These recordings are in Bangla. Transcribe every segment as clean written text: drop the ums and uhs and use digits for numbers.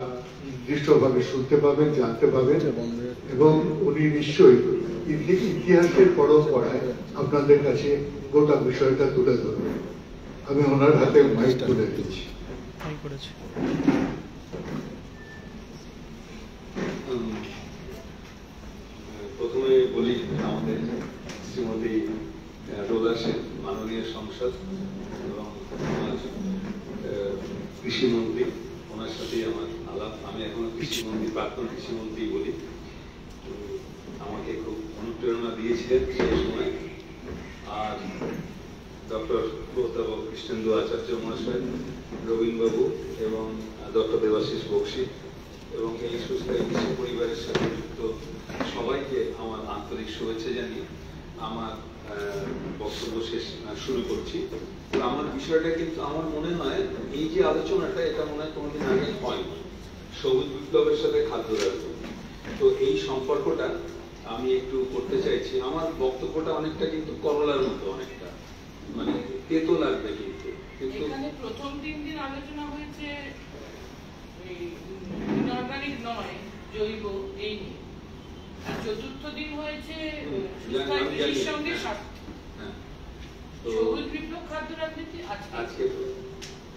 নির্দিষ্টভাবে শুনতে পাবেন, জানতে পাবেন এবং উনি নিশ্চয়ই ইতিহাসের পরম্পরায় আপনাদের কাছে গোটা বিষয়টা তুলে ধরবেন। আমি ওনার হাতে মাইক তুলে দিচ্ছি। প্রথমে বলি, আমাদের শ্রীমতী রোলা সেন মাননীয় সংসদ এবং কৃষিমন্ত্রী, ওনার সাথে আমার আলাপ। আমি এখনো কৃষিমন্ত্রী, প্রাক্তন কৃষিমন্ত্রী বলি। আমাকে খুব অনুপ্রেরণা দিয়েছিলেন সেই সময়। আর ডক্টর প্রতাপ কৃষ্ণেন্দু আচার্য মহাশয়, রবীন্দ্রবাবু এবং ডক্টর দেবাশিস বক্সী এবং এই সুস্থায়ী কৃষি পরিবারের সাথে যুক্ত সবাইকে আমার আন্তরিক শুভেচ্ছা জানিয়ে আমার বক্তব্য শুরু করছি। তো আমার বিষয়টা কিন্তু আমার মনে হয় এই যে আলোচনাটা, এটা মনে হয় কোনোদিন আগে হয়নি, সবুজ বিপ্লবের সাথে খাদ্য রাজনীতি। তো এই সম্পর্কটা আমি একটু করতে চাইছি। আমার বক্তব্যটা অনেকটা কিন্তু করলার মতো, অনেকটা মানে তেতো লাগবে, কিন্তু এখানে প্রথম 3 দিন আলোচনা হয়েছে ইনঅর্গানিক নয়, জৈব, এই নিয়ে। আর চতুর্থ দিন হয়েছে কৃষির সঙ্গে সবুজ বিপ্লব খাদ্য রাজনীতি আজকে।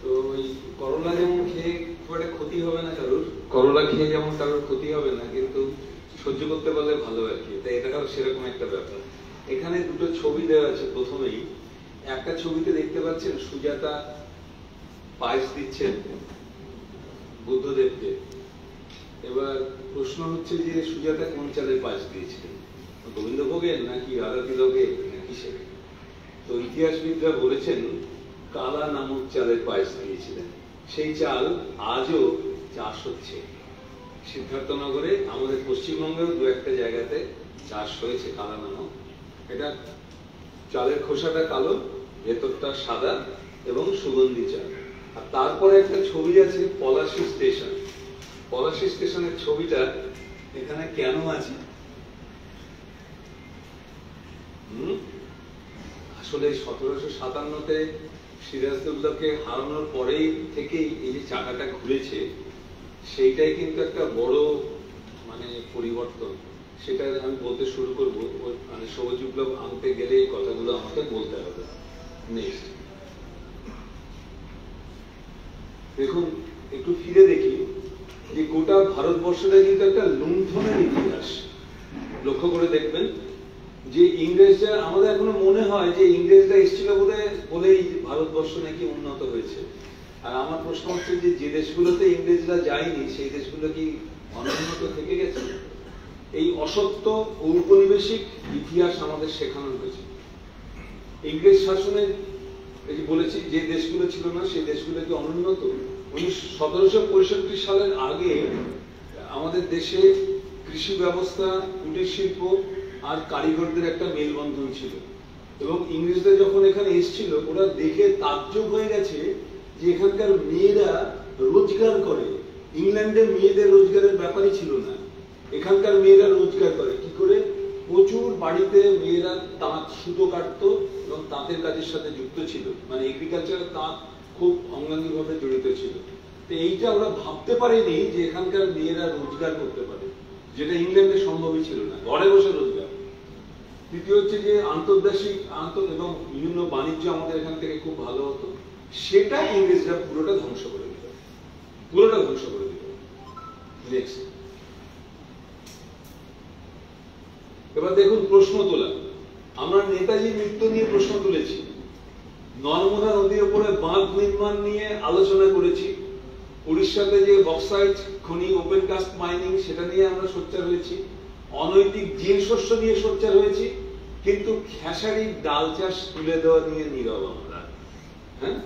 তো ওই করলা যেমন খেয়ে খুব একটা ক্ষতি হবে না কারোর, করলা খেয়ে যেমন কারোর ক্ষতি হবে না, কিন্তু সহ্য করতে পারলে ভালো আর কি। তাই এটা সেরকম একটা ব্যাপার। এখানে দুটো ছবি দেওয়া আছে। প্রথমেই একটা ছবিতে দেখতে পাচ্ছেন সুজাতা পায়েস দিচ্ছেন বুদ্ধদেবকে। এবার প্রশ্ন হচ্ছে যে সুজাতা কোন চালের পায়েস দিয়েছিলেন, গোবিন্দভোগের নাকি রাধা তিলকের নাকি সে? তো ইতিহাসবিদরা বলেছেন কালা নামক চালের পায়েস দিয়েছিলেন। সেই চাল আজও চাষ হচ্ছে সিদ্ধার্থনগরে, আমাদের পশ্চিমবঙ্গেও 2-1 জায়গাতে চাষ হয়েছে কালা নামক। এটা চালের খোসাটা কালো, ভেতরটা সাদা এবং সুগন্ধি চাল। আর তারপরে একটা ছবি আছে পলাশী স্টেশন। পলাশী স্টেশনের ছবিটা এখানে কেন আছে? আসলে 1757-তে সিরাজদৌল্লাকে হারানোর পরেই থেকেই এই যে চাকাটা ঘুরেছে, সেইটাই কিন্তু একটা বড় মানে পরিবর্তন। সেটা আমি বলতে শুরু করবো। মানে সবুজ বিপ্লব আনতে গেলে এই কথাগুলো আমাকে বলতে হবে। নেক্সট দেখুন, একটু ফিরে দেখি যে গোটা ভারতবর্ষটা কিন্তু একটা লুণ্ঠনের ইতিহাস। লক্ষ্য করে দেখবেন যে ইংরেজরা, আমাদের এখনো মনে হয় যে ইংরেজরা এসেছিল বলেই ভারতবর্ষ নাকি উন্নত হয়েছে। আর আমার প্রশ্ন হচ্ছে যে যে দেশগুলোতে ইংরেজরা যায়নি সেই দেশগুলো কি অনুন্নত থেকে গেছে? এই অসত্য ঔপনিবেশিক ইতিহাস আমাদের শেখানো হয়েছে। ইংরেজ শাসনের বলেছি যে দেশগুলো ছিল না সেই দেশগুলো কি অনুন্নত? 1765 সালের আগে আমাদের দেশে কৃষি ব্যবস্থা, কুটির শিল্প আর কারিগরদের একটা মেলবন্ধন ছিল। এবং ইংরেজরা যখন এখানে এসেছিল, ওরা দেখে তাজ্জব হয়ে গেছে যে এখানকার মেয়েরা রোজগার করে। ইংল্যান্ডে মেয়েদের রোজগারের ব্যাপারই ছিল না, এখানকার মেয়েরা রোজগার করে কি করে? প্রচুর বাড়িতে মেয়েরা তাঁত, সুতো কাটতো এবং তাঁতের কাজের সাথে যুক্ত ছিল। মানে এগ্রিকালচার, তাঁত খুব অঙ্গাঙ্গিভাবে জড়িত ছিল। তো এইটা ওরা ভাবতে পারেনি যে এখানকার মেয়েরা রোজগার করতে পারে, যেটা ইংল্যান্ডে সম্ভবই ছিল না, ঘরে বসে রোজগার। দ্বিতীয় হচ্ছে যে আন্তর্জাতিক এবং বিভিন্ন বাণিজ্য আমাদের এখান থেকে খুব ভালো হতো, সেটা ইংরেজরা পুরোটা ধ্বংস করে দিত, পুরোটা ধ্বংস করে দিত। নেক্সট, এবার দেখুন প্রশ্ন তোলা। আমরা নেতাজির মৃত্যু নিয়ে প্রশ্ন তুলেছি, নর্মদা নদীর উপরে বাঁধ নির্মাণ নিয়ে আলোচনা করেছি, উড়িষ্যাতে যে বক্সাইট খনি, ওপেন কাস্ট মাইনিং, সেটা নিয়ে আমরা সোচ্চার হয়েছি, অনৈতিক জিল শস্য নিয়ে সোচ্চার হয়েছি, কিন্তু খেসারির ডাল চাষ তুলে দেওয়া নিয়ে নীরব আমরা। হ্যাঁ,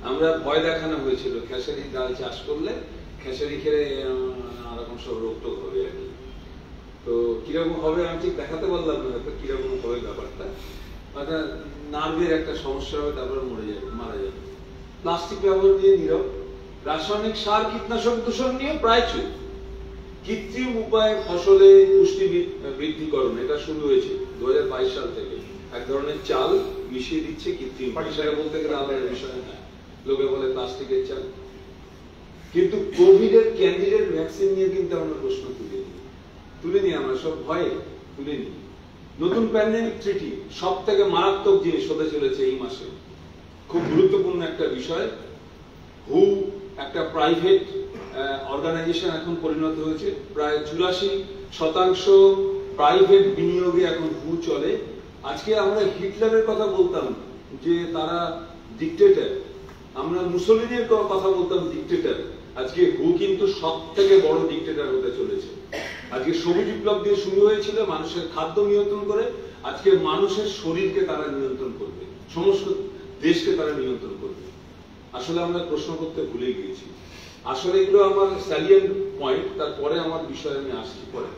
আমরা ভয় দেখানো হয়েছিল খেসারির ডাল চাষ করলে খেসারি খেলে নানারকম সব রোগ টোগ হবে আর কি। তো কিরকম হবে আমি ঠিক দেখাতে পারলাম না, কিরকম হবে ব্যাপারটা। অর্থাৎ নার্ভের একটা সমস্যা হবে, তারপরে মরে যাবে, মারা যাবে। প্লাস্টিক ব্যবহার নিয়ে নীরব, রাসায়নিক সার, কীটনাশক দূষণ নিয়ে প্রায় চুপ। কৃত্রিম উপায়ে ফসলে পুষ্টি বৃদ্ধিকরণ, এটা শুরু হয়েছে 2022 সাল থেকে। এক ধরনের চাল মিশিয়ে দিচ্ছে কৃত্রিম, সেটা বলতে গেলে আমাদের বিষয় না, লোকে বলে প্লাস্টিকের চাল। কিন্তু কোভিডের ক্যান্ডিডেট ভ্যাকসিন নিয়ে কিন্তু আমরা প্রশ্ন তুলিনি, আমরা সব ভয়ে তুলিনি। নতুন প্যান্ডেমিক ট্রিটি সব থেকে মারাত্মক জিনিস হতে চলেছে এই মাসে, খুব গুরুত্বপূর্ণ একটা বিষয়। হু একটা প্রাইভেট অর্গানাইজেশন এখন পরিণত হয়েছে, প্রায় 84% প্রাইভেট বিনিয়োগে এখন হু চলে। আজকে আমরা হিটলারের কথা বলতাম যে তারা ডিক্টেটর, আমরা মুসোলিনির কথা বলতাম ডিক্টেটর, আজকে হু কিন্তু সব থেকে বড় ডিক্টেটর হতে চলেছে। আজকে সবুজ বিপ্লব দিয়ে শুরু হয়েছিল মানুষের খাদ্য নিয়ন্ত্রণ করে, আজকে মানুষের শরীরকে তারা নিয়ন্ত্রণ করবে, সমস্ত দেশকে তারা নিয়ন্ত্রণ করবে। আসলে আমরা প্রশ্ন করতে ভুলে গিয়েছি। আসলে এগুলো আমার স্যালিয়েন্ট পয়েন্ট, তারপরে আমার বিষয়ে আমি আসছি পরে।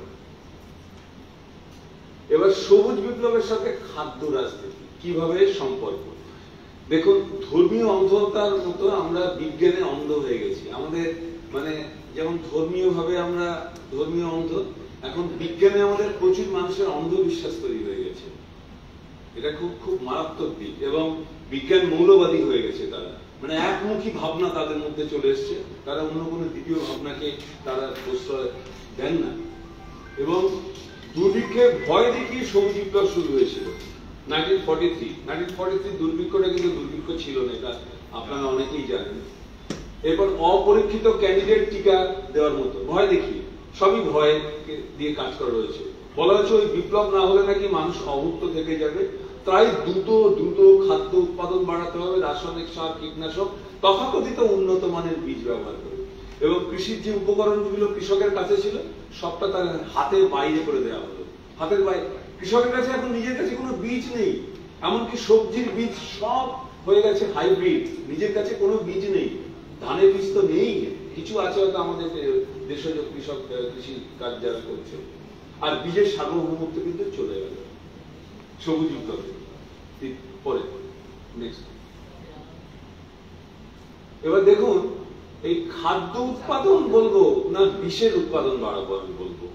এবার সবুজ বিপ্লবের সাথে খাদ্য রাজনীতি কিভাবে সম্পর্ক। দেখুন, ধর্মীয় অন্ধতার মতো আমরা বিজ্ঞানে অন্ধ হয়ে গেছি। আমাদের মানে যেমন ধর্মীয় ভাবে আমরা ধর্মীয় অন্ধ, এখন বিজ্ঞানে আমাদের প্রচুর মানুষের অন্ধবিশ্বাস তৈরি হয়ে গেছে। এটা খুব খুব মারাত্মক দিক, এবং বিজ্ঞান মৌলবাদী হয়ে গেছে। তারা মানে একমুখী ভাবনা তাদের মধ্যে চলে এসছে, তারা অন্য কোনো দ্বিতীয় ভাবনাকে তারা প্রশ্রয় দেন না। এবং দুর্ভিক্ষে ভয় দেখিয়ে সবুজ বিপ্লব শুরু হয়েছিল 1943 দুর্ভিক্ষটা কিন্তু দুর্ভিক্ষ ছিল না, এটা আপনারা অনেকেই জানেন। এরপর অপরীক্ষিত ক্যান্ডিডেট টিকা দেওয়ার মতো ভয় দেখিয়ে, সবই ভয় দিয়ে কাজ করা হয়েছে। বলা হচ্ছে ওই বিপ্লব না হলে নাকি মানুষ অভুক্ত থেকে যাবে, তাই দ্রুত খাদ্য উৎপাদন বাড়াতে হবে, রাসায়নিক সার, কীটনাশক, তথাকথিত উন্নত মানের বীজ ব্যবহার করে, এবং কৃষির যে উপকরণগুলো কৃষকের কাছে ছিল সবটা তার হাতের বাইরে করে দেওয়া হলো। হাতের বাইরে, কৃষকের কাছে এখন নিজের কাছে কোনো বীজ নেই, এমনকি সবজির বীজ সব হয়ে গেছে হাইব্রিড, নিজের কাছে কোনো বীজ নেই। ধানের বীজ তো নেই, কিছু আছে হয়তো আমাদের দেশজ কৃষক কৃষি কাজ যারা করছে। আর বীজের সার্বভৌমত্ব কিন্তু চলে গেল সবুজ বিপ্লবে। পরে নেক্সট, এবার দেখুন এই খাদ্য উৎপাদন বলবো না বিষের উৎপাদন বাড়াবো। আমি বলবো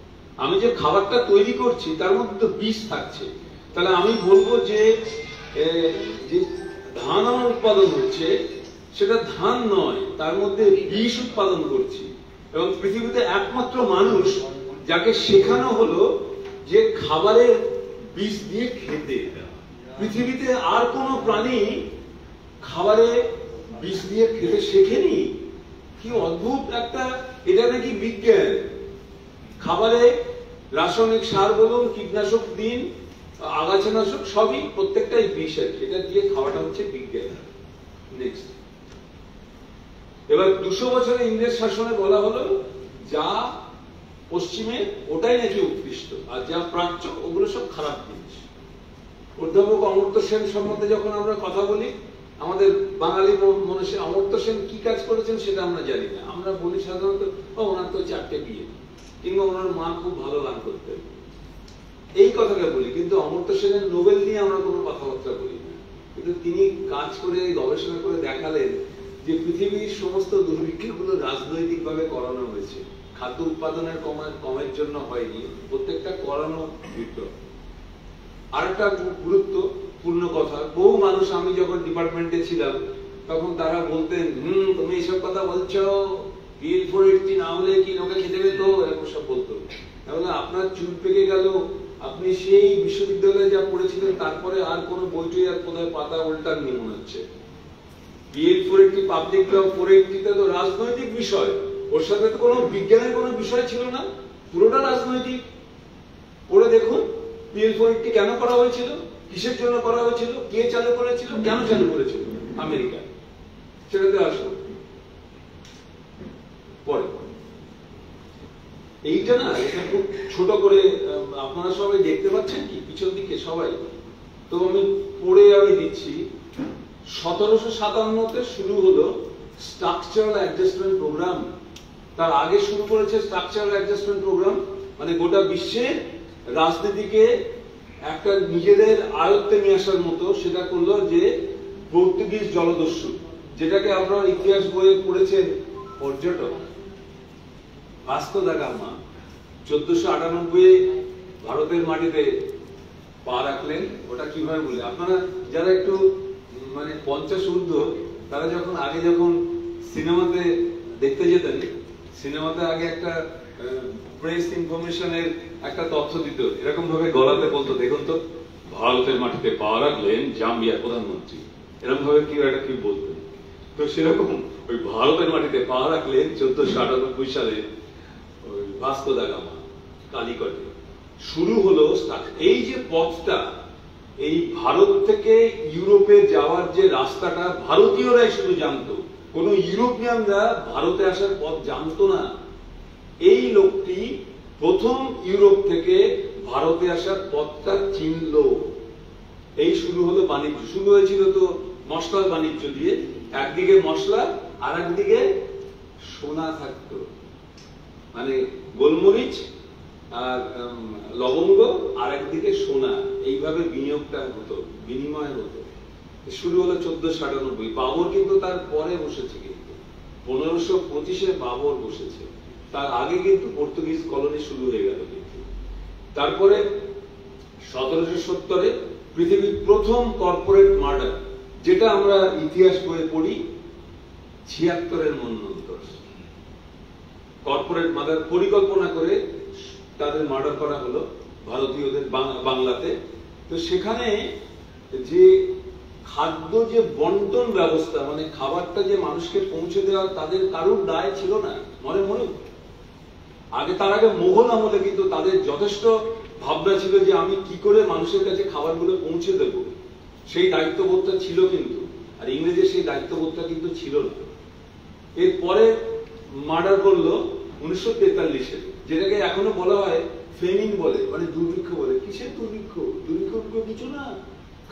আমি যে খাবারটা তৈরি করছি তার মধ্যে তো বিষ থাকছে, তাহলে আমি বলবো যে ধান আমার উৎপাদন হচ্ছে সেটা ধান নয়, তার মধ্যে বিষ উৎপাদন করছি। এবং পৃথিবীতে একমাত্র মানুষ যাকে শেখানো হলো যে খাবারের বিষ দিয়ে খেতে, পৃথিবীতে আর কোনো প্রাণী খাবারে বিষ দিয়ে খেতে শেখেনি। কি অদ্ভুত একটা, এটা নাকি বিজ্ঞান। খাবারে রাসায়নিক সার বলুন, কীটনাশক দিন, আগাছানাশক, সবই প্রত্যেকটাই বিষ, এটা দিয়ে খাওয়াটা হচ্ছে বিজ্ঞান। নেক্সট, এবার 200 বছরের ইংরেজ শাসনে বলা হলো যা পশ্চিমে ওটাই নাকি উৎকৃষ্ট, আর যা প্রাচ্য ওগুলো সব খারাপ জিনিস। অধ্যাপক অমর্ত্য সেন সম্বন্ধে যখন আমরা কথা বলি, আমাদের বাঙালি মনুষ্য অমর্ত্য সেন কি কাজ করেছেন সেটা আমরা জানি না। আমরা বলি সাধারণত ওনার তো 4টে বিয়ে, কিংবা ওনার মা খুব ভালো গান করতেন, এই কথাটা বলি। কিন্তু অমর্ত্য সেনের নোবেল নিয়ে আমরা কোনো কথাবার্তা বলি না। কিন্তু তিনি কাজ করে গবেষণা করে দেখালেন যে পৃথিবীর সমস্ত দুর্ভিক্ষগুলো রাজনৈতিক ভাবে করানো হয়েছে, খাদ্য উৎপাদনের কমের জন্য হয়নি, প্রত্যেকটা করানো বিপ্লব। আরেকটা গুরুত্বপূর্ণ কথা, বহু মানুষ, আমি যখন ডিপার্টমেন্টে ছিলাম তখন তারা বলতেন তুমি এইসব কথা বলছো, বিল 480 না হলে কি লোকে খেতে পেতো, এরকম সব বলতো। তাহলে আপনার চুল পেকে গেল, আপনি সেই বিশ্ববিদ্যালয়ে যা পড়েছিলেন তারপরে আর কোনো বইটই আর কোথায় পাতা উল্টাননি মনে হচ্ছে। বিল 480 পাবলিক ল 480 তো রাজনৈতিক বিষয়, ওর সাথে তো কোনো বিজ্ঞানের কোনো বিষয় ছিল না, পুরোটা রাজনৈতিক। পড়ে দেখুন বিল 480 কেন করা হয়েছিল, কিসের জন্য করা হয়েছিল, কে চালু করেছিল, কেন চালু করেছিল আমেরিকা, সেটাতে আসবো পরে। এইটা না, এটা খুব ছোট করে আপনারা সবাই দেখতে পাচ্ছেন কি পিছন দিকে সবাই, তো আমি পড়ে আমি দিচ্ছি। 1757-তে শুরু হলো স্ট্রাকচারাল অ্যাডজাস্টমেন্ট প্রোগ্রাম। তার আগে শুরু করেছে স্ট্রাকচারাল অ্যাডজাস্টমেন্ট প্রোগ্রাম, মানে গোটা বিশ্বের রাজনীতিকে একটা নিজেদের আয়ত্তে নিয়ে আসার মতো। সেটা করলো যে পর্তুগিজ জলদস্যু, যেটাকে আপনারা ইতিহাস বইয়ে পড়েছেন, পর্যটক ভাস্কো দা গামা 1498 ভারতের মাটিতে পা রাখলেন। ওটা কিভাবে বলে, আপনারা যারা একটু মানে 50 ঊর্ধ্ব, তারা যখন আগে যখন সিনেমাতে দেখতে যেতেন, সিনেমাতে আগে একটা প্রেস ইনফরমেশনের একটা তথ্য দিত, এরকম ভাবে গলাতে বলতো, দেখুন তো ভারতের মাটিতে পা রাখলেন জাম্বিয়ার প্রধানমন্ত্রী, এরকম ভাবে কি একটা কি বলতেন। তো সেরকম ওই ভারতের মাটিতে পা রাখলেন 1498 সালে ওই ভাস্কো দা গামা কালিকটে। শুরু হলো এই যে পথটা, এই ভারত থেকে ইউরোপে যাওয়ার যে রাস্তাটা ভারতীয়রাই শুধু জানতো, কোন ইউরোপিয়ানরা ভারতে আসার পথ জানতো না। এই লোকটি প্রথম ইউরোপ থেকে ভারতে আসার পথটা চিনল। এই শুরু হলো বাণিজ্য। শুরু হয়েছিল তো মশলার বাণিজ্য দিয়ে, একদিকে মশলা আর একদিকে সোনা থাকতো, মানে গোলমরিচ আর লবঙ্গ আর একদিকে সোনা, এইভাবে বিনিয়োগটা হতো, বিনিময় হতো। শুরু হলো 1497। বাবর কিন্তু তার পরে বসেছে, কিন্তু 1525-এ বাবর বসেছে, তার আগে কিন্তু পর্তুগিজ কলোনি শুরু হয়ে গেল। কিন্তু তারপরে 1770-এ পৃথিবীর প্রথম কর্পোরেট মার্ডার, যেটা আমরা ইতিহাস বইয়ে পড়ি, 76-এর মন্বন্তর। কর্পোরেট মার্ডার পরিকল্পনা করে তাদের মার্ডার করা হলো ভারতীয়দের বাংলাতে। তো সেখানে যে খাদ্য যে বন্টন ব্যবস্থা, মানে খাবারটা যে মানুষকে পৌঁছে দেওয়া, তাদের কারুর দায় ছিল না মনে মনে। আগে তার আগে মোগল আমলে কিন্তু তাদের যথেষ্ট ভাবনা ছিল যে আমি কি করে মানুষের কাছে খাবারগুলো পৌঁছে দেব, সেই দায়িত্ববোধটা ছিল কিন্তু। আর ইংরেজের সেই দায়িত্ববোধটা কিন্তু ছিল না। এরপরে মার্ডার করলো 1943-এ, যেটাকে এখনো বলা হয় ফেমিন বলে, মানে দুর্ভিক্ষ বলে। কিসের দুর্ভিক্ষ? দুর্ভিক্ষ কিছু না,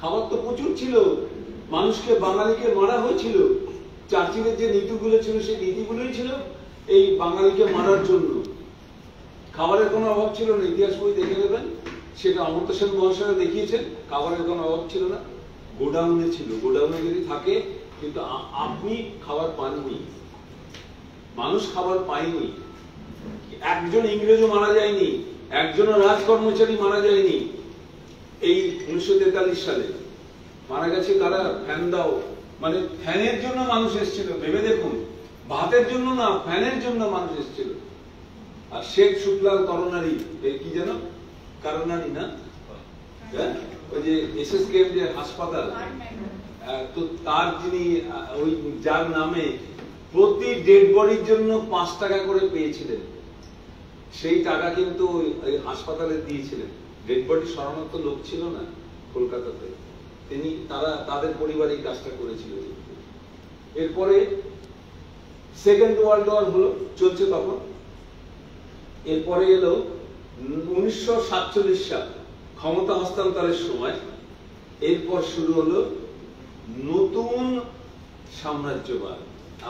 খাবার তো প্রচুর ছিল, মানুষকে বাঙালিকে মারা হয়েছিল। চার্চিলের যে নীতিগুলো ছিল, সেই নীতিগুলোই ছিল এই বাঙালিকে মারার জন্য। খাবারের কোনো অভাব ছিল না, ইতিহাস বই দেখে নেবেন, সেটা অমর্ত্য সেন মহাশয় দেখিয়েছেন। খাবারের কোনো অভাব ছিল না, গোডাউনে ছিল। গোডাউনে যদি থাকে, কিন্তু আপনি খাবার পাননি, মানুষ খাবার পায়নি। একজন ইংরেজও মারা যায়নি, একজনও রাজ কর্মচারী মারা যায়নি। এই 1943 সালে মারা গেছে কারা? ফ্যান দাও, মানে ফ্যানের জন্য মানুষ এসেছিল, ভেবে দেখুন, ভাতের জন্য না, ফ্যানের জন্য মানুষ এসেছিল। আর শেখ শুক্লাল করোনারি, কি যেন করোনারি না, ওই যে এসএসকেএম যে হাসপাতাল, তো তার যিনি, ওই যার নামে প্রতি ডেড বডির জন্য 5 টাকা করে পেয়েছিলেন, সেই টাকা কিন্তু ওই হাসপাতালে দিয়েছিলেন। ডেড বডি সরানোর তো লোক ছিল না কলকাতাতে, তাদের পরিবার এই কাজটা করেছিল। এরপরে সেকেন্ড ওয়ার্ল্ড ওয়ার হলো, চলছে তখন। এরপরে এলো 1947 সাল, ক্ষমতা হস্তান্তরের সময়। এরপর শুরু হলো নতুন সাম্রাজ্যবাদ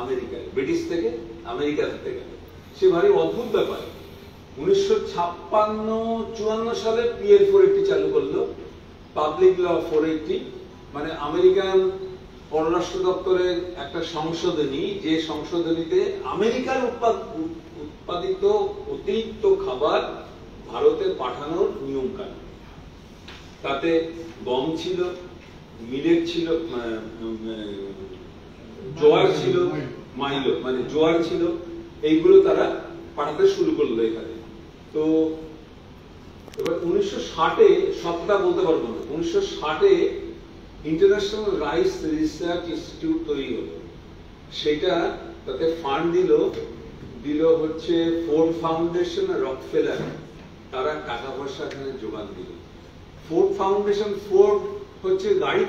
আমেরিকায়, ব্রিটিশ থেকে আমেরিকা থেকে গেল। সে ভারী অদ্ভুত ব্যাপার। 1956-54 সালে পিএল 480 চালু করলো, পাবলিক ল 480, মানে আমেরিকান পররাষ্ট্র দপ্তরের একটা সংশোধনী, যে সংশোধনীতে আমেরিকার উৎপাদিত অতিরিক্ত খাবার ভারতে পাঠানোর নিয়ম কানুন। তাতে গম ছিল, মিলেট ছিল, জোয়ার ছিল, মাইলো মানে জোয়ার ছিল, এইগুলো তারা পাঠাতে শুরু করলো এখানে। তো এবার 1960-এ, সবটা বলতে পারবো না, 1960-এ ইন্টারন্যাশনাল রাইস রিসার্চ ইনস্টিটিউট তৈরি হলো। সেটা তাতে ফান্ড দিল হচ্ছে ফোর্ড ফাউন্ডেশন আর রকফেলার, তারা টাকা পয়সা এখানে যোগান দিল। ফোর্ড ফাউন্ডেশন, ফোর্ড হচ্ছে গাড়ি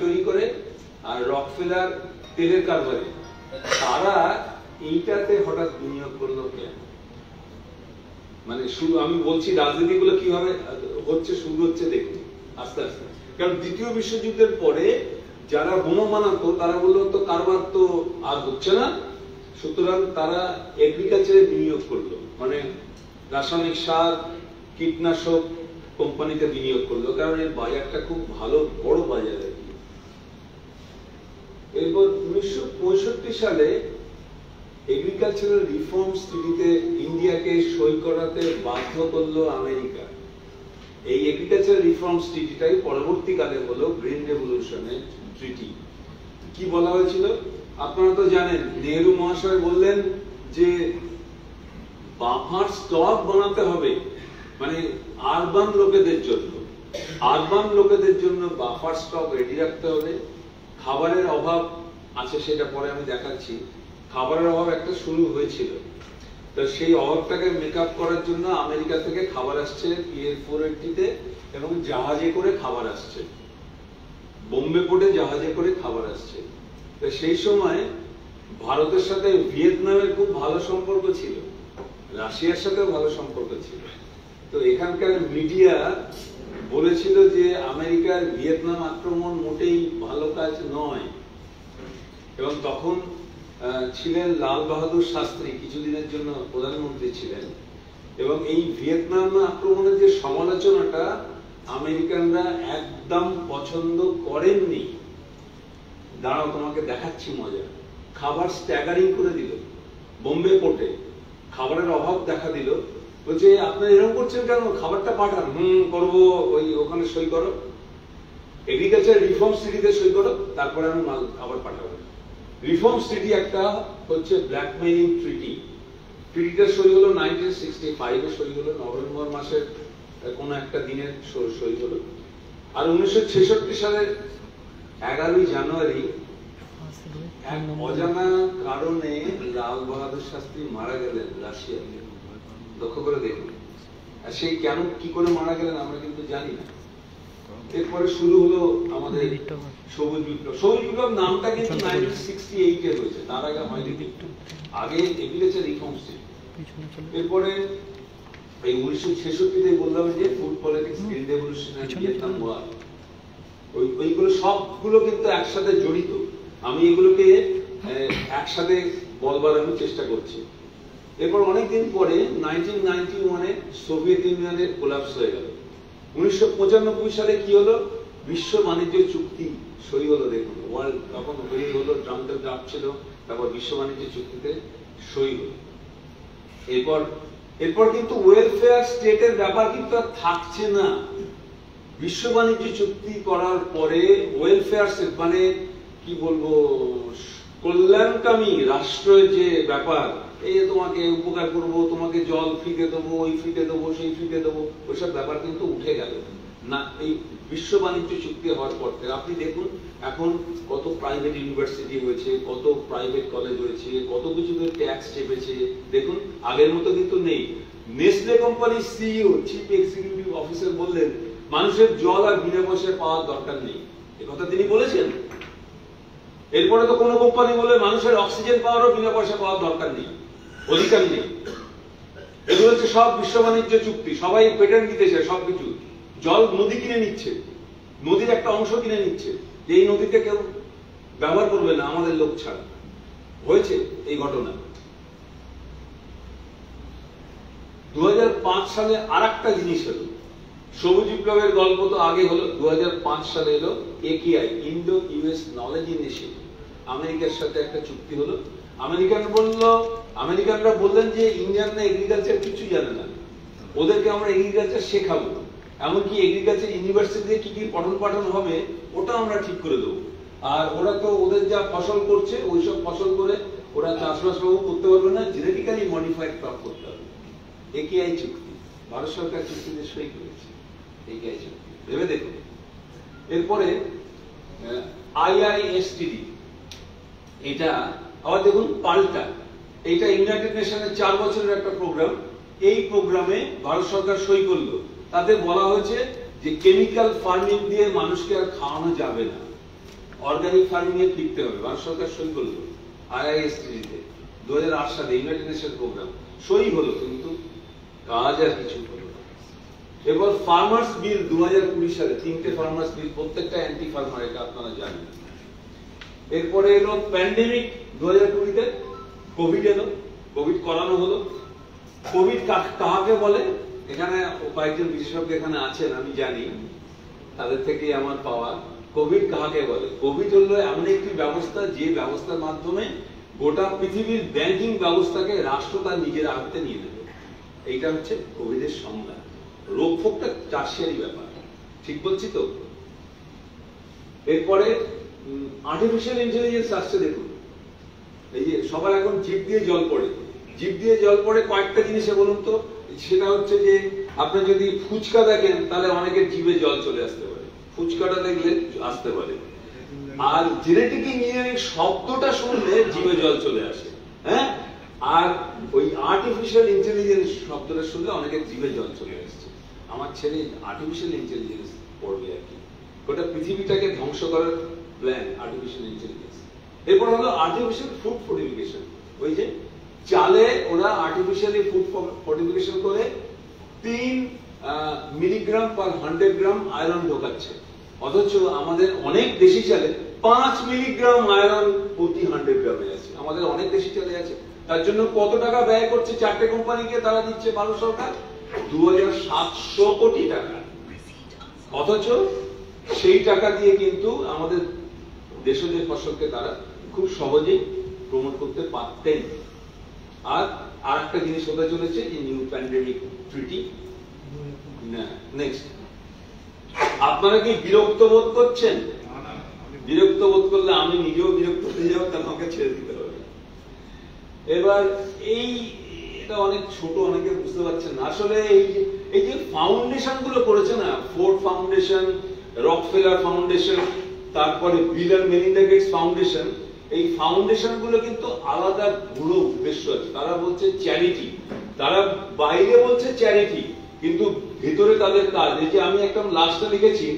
তৈরি করে, আর রকফেলার তেলের কারবারে। তারা এইটাতে হঠাৎ বিনিয়োগ করলো কেন? মানে শুরু, আমি বলছি রাজনীতিগুলো কিভাবে হচ্ছে, শুরু হচ্ছে দেখুন আস্তে আস্তে। কারণ দ্বিতীয় বিশ্বযুদ্ধের পরে যারা বোমা বানাতো, তারা বললো তো কারবার তো আর হচ্ছে না, সুতরাং তারা এগ্রিকালচারে বিনিয়োগ করলো, মানে রাসায়নিক সার, কীটনাশক কোম্পানিতে বিনিয়োগ করলো, কারণ এর বাজারটা খুব ভালো, বড় বাজার আর কি। এরপর 1965 সালে এগ্রিকালচারাল রিফর্মস ট্রিটিতে ইন্ডিয়াকে সই করাতে বাধ্য করলো আমেরিকা। এই এগ্রিকালচারাল রিফর্মস ট্রিটিটাই পরবর্তীকালে হলো গ্রিন রেভলিউশনের ট্রিটি। কি বলা হয়েছিল? আপনারা তো জানেন নেহেরু মহাশয় বললেন যে বাফার স্টক বানাতে হবে, মানে আরবান লোকেদের জন্য বাফার স্টক রেডি রাখতে হবে। খাবারের অভাব আছে, সেটা পরে আমি দেখাচ্ছি। খাবারের অভাব একটা শুরু হয়েছিল, তো সেই অভাবটাকে মেকআপ করার জন্য আমেরিকা থেকে খাবার আসছে PL-480-তে এবং জাহাজে করে খাবার আসছে, বোম্বে পোর্টে জাহাজে করে খাবার আসছে। তো সেই সময় ভারতের সাথে ভিয়েতনামের খুব ভালো সম্পর্ক ছিল, রাশিয়ার সাথেও ভালো সম্পর্ক ছিল। তো এখানকার মিডিয়া বলেছিল যে আমেরিকার ভিয়েতনাম আক্রমণ মোটেই ভালো কাজ নয়, এবং তখন ছিলেন লাল বাহাদুর শাস্ত্রী, কিছুদিনের জন্য প্রধানমন্ত্রী ছিলেন, এবং এই ভিয়েতনাম আক্রমণের যে সমালোচনাটা আমেরিকানরা একদম পছন্দ করেননি। দাঁড়াও তোমাকে দেখাচ্ছি মজা। খাবার স্ট্যাগারিং করে দিল বোম্বে পোর্টে, খাবারের অভাব দেখা দিল। বলছে আপনারা এরকম করছেন কেন, খাবারটা পাঠান। করবো, ওই ওখানে সই করো, এগ্রিকালচার রিফর্মস ট্রিটিতে সই করো, তারপরে আমি খাবার পাঠাবো। রিফর্মস ট্রিটি একটা হচ্ছে ব্ল্যাকমেইলিং ট্রিটি। ট্রিটিটা সই হলো 1965-এ সই হলো, নভেম্বর মাসের কোন একটা দিনের সই হলো। আর 1966 সালের 11ই জানুয়ারি এক অজানা কারণে লাল বাহাদুর শাস্ত্রী মারা গেলেন রাশিয়াতে। লক্ষ্য করে দেখুন, আর সেই কেন কি করে মারা গেলেন আমরা কিন্তু জানি না। এরপরে শুরু হলো আমাদের সবুজ বিপ্লব। সবুজ বিপ্লব নামটা কিন্তু 1968-এ হয়েছে, তার আগে হয়নি, আগে এগ্রিকালচার রিফর্মস। এরপরে এই 1966-তে বললাম যে ফুড পলিটিক্স, গ্রিন রেভলিউশন আর ভিয়েতনাম ওয়ার, ওইগুলো সবগুলো কিন্তু একসাথে জড়িত। আমি এগুলোকে একসাথে বলবার আমি চেষ্টা করছি। এরপর অনেকদিন পরে 1991-এ সোভিয়েত ইউনিয়নের কোলাপস হয়ে গেল। 1995 সালে কি হলো, বিশ্ব বাণিজ্য চুক্তি সই হলো। দেখুন, ওয়ার্ল্ড তখন হয়ে হলো, ট্রাম্পের ড্রাফট ছিল, তারপর বিশ্ব বাণিজ্য চুক্তিতে সই হলো। এরপর কিন্তু ওয়েলফেয়ার স্টেটের ব্যাপার কিন্তু আর থাকছে না। বিশ্ব বাণিজ্য চুক্তি করার পরে ওয়েলফেয়ার স্টেট মানে কি বলবো, কল্যাণকামী রাষ্ট্রের যে ব্যাপার, এই তোমাকে উপকার করব, তোমাকে জল ফ্রিতে দেবো, ওই ফ্রিতে দেবো, সেই ফ্রিতে দেবো, ওইসব ব্যাপার কিন্তু উঠে গেল না এই বিশ্ব বাণিজ্য চুক্তি হওয়ার পর থেকে। আপনি দেখুন এখন কত প্রাইভেট ইউনিভার্সিটি হয়েছে, কত প্রাইভেট কলেজ হয়েছে, কত কিছু ট্যাক্স চেপেছে। দেখুন আগের মতো কিন্তু নেই। নেসলে কোম্পানির সিইও, চিফ এক্সিকিউটিভ অফিসার বললেন মানুষের জল আর বিনা পয়সায় পাওয়ার দরকার নেই, এ কথা তিনি বলেছেন। এরপরে তো কোনো কোম্পানি বলে মানুষের অক্সিজেন পাওয়ারও বিনা পয়সা পাওয়ার দরকার নেই, অধিকার নেই। এগুলো হচ্ছে সব বিশ্ব বাণিজ্য চুক্তি, সবাই পেটেন্ট দিতেছে সবকিছু। জল নদী কিনে নিচ্ছে, নদীর একটা অংশ কিনে নিচ্ছে, যে এই নদীতে কেউ ব্যবহার করবে না আমাদের লোক ছাড়া। হয়েছে এই ঘটনা। 2005 সালে আর একটা জিনিস হলো, সবুজ বিপ্লবের গল্প তো আগে হলো। 2005 সালে এলো AKI, Indo US knowledge initiative. আমেরিকার সাথে একটা চুক্তি হলো। আমেরিকানরা বললেন যে ইন্ডিয়ানরা এগ্রিকালচার কিছু জানে না, ওদেরকে আমরা এগ্রিকালচার শেখাবো, এমনকি এগ্রিকালচার ইউনিভার্সিটিতে কি কি পঠন পাঠন হবে ওটা আমরা ঠিক করে দেবো। আর ওরা তো ওদের যা ফসল করছে ওইসব ফসল করে ওরা চাষবাস করতে পারবে না, জেনেটিক্যালি মডিফাইড ক্রপ করতে হবে। AKI চুক্তি, ভারত সরকার চুক্তিতে সই করেছে। AKI চুক্তি ভেবে দেখুন। এরপরে IISTD, এটা আবার দেখুন পাল্টা, এটা ইউনাইটেড নেশনের 4 বছরের একটা প্রোগ্রাম। এই প্রোগ্রামে ভারত সরকার সই করলো। তাতে বলা হয়েছে যে কেমিক্যাল ফার্মিং দিয়ে মানুষকে আর খাওয়ানো যাবে না, অর্গানিক ফার্মিং এ ফিরতে হবে। ভারত সরকার সই করলো IISTD-তে 2008 সালে, ইউনাইটেড নেশন প্রোগ্রাম সই হলো, কিন্তু কাজ আর কিছু হলো না। এবার ফার্মার্স বিল 2020 সালে, 3টে ফার্মার্স বিল, প্রত্যেকটা অ্যান্টি ফার্মার, এটা আপনারা জানেন। এরপরে এলো প্যান্ডেমিক 2020-তে, কোভিড এলো, কোভিড করানো হলো। কোভিড কাকে বলে, এখানে কয়েকজন বিশেষজ্ঞ এখানে আছেন, আমি জানি, তাদের থেকে আমার পাওয়া। কোভিড কাকে বলে? কোভিড হলো এমন একটি ব্যবস্থা, যে ব্যবস্থার মাধ্যমে গোটা পৃথিবীর ব্যাংকিং ব্যবস্থাকে রাষ্ট্র তার নিজের আয়ত্তে নিয়ে নেবে। এইটা হচ্ছে কোভিডের সংজ্ঞা। রোগ ফোকটা চাষেরই ব্যাপার, ঠিক বলছি তো? এরপরে আর্টিফিশিয়াল ইন্টেলিজেন্স আসছে। দেখুন এই যে সবার এখন জিভ দিয়ে জল পড়ে, জিভ দিয়ে জল পড়ে কয়েকটা জিনিসে বলুন তো। সেটা হচ্ছে যে আপনি যদি ফুচকা দেখেন তাহলে অনেকের জিভে জল চলে আসতে পারে, ফুচকাটা দেখলে আসতে পারে। আর জেনেটিক ইঞ্জিনিয়ারিং শব্দটা শুনলে জিভে জল চলে আসে, হ্যাঁ। আর ওই আর্টিফিশিয়াল ইন্টেলিজেন্স শব্দটা শুনলে অনেকের জিভে জল চলে আসছে। আমার ছেলে আর্টিফিশিয়াল ইন্টেলিজেন্স পড়বে আর কি, গোটা পৃথিবীটাকে ধ্বংস করার প্ল্যান আর্টিফিশিয়াল ইন্টেলিজেন্স। এরপর হলো আর্টিফিশিয়াল ফুড ফর্টিফিকেশন, ওই যে চালে ওরা আর্টিফিশিয়ালি ফুড ফর্টিফিকেশন করে 3 মিলিগ্রাম পার 100 গ্রাম আয়রন ঢোকাচ্ছে, অথচ আমাদের অনেক দেশি চালে 5 মিলিগ্রাম আয়রন প্রতি 100 গ্রামে আছে। আমাদের অনেক দেশি চালে আছে, তার জন্য কত টাকা ব্যয় করছে 4টে কোম্পানিকে তারা দিচ্ছে ভারত সরকার, 2700 কোটি টাকা। অথচ সেই টাকা দিয়ে কিন্তু আমাদের দেশজ ফসলকে তারা খুব সহজেই প্রমোট করতে পারতেন। আর আরেকটা জিনিস হতে চলেছে যে নিউ প্যান্ডেমিক ট্রিটি। নেক্সট, আপনারা কি বিরক্ত বোধ করছেন? বিরক্ত বোধ করলে আমি নিজেও বিরক্ত হয়ে যাবো, তাহলে আমাকে ছেড়ে দিতে হবে। এবার এটা অনেক ছোট, অনেকে বুঝতে পারছেন না। আসলে এই যে ফাউন্ডেশন গুলো করেছে না, ফোর্ড ফাউন্ডেশন, রকফেলার ফাউন্ডেশন, তারপরে Bill and Melinda Gates foundation, এই ফাউন্ডেশন গুলো কিন্তু আলাদা বড় উদ্দেশ্য আছে। তারা বলছে চ্যারিটি, তারা বাইরে বলছে চ্যারিটি, কিন্তু ভিতরে তাদের কাজ। এই যে আমি একদম লাস্টে লিখেছি,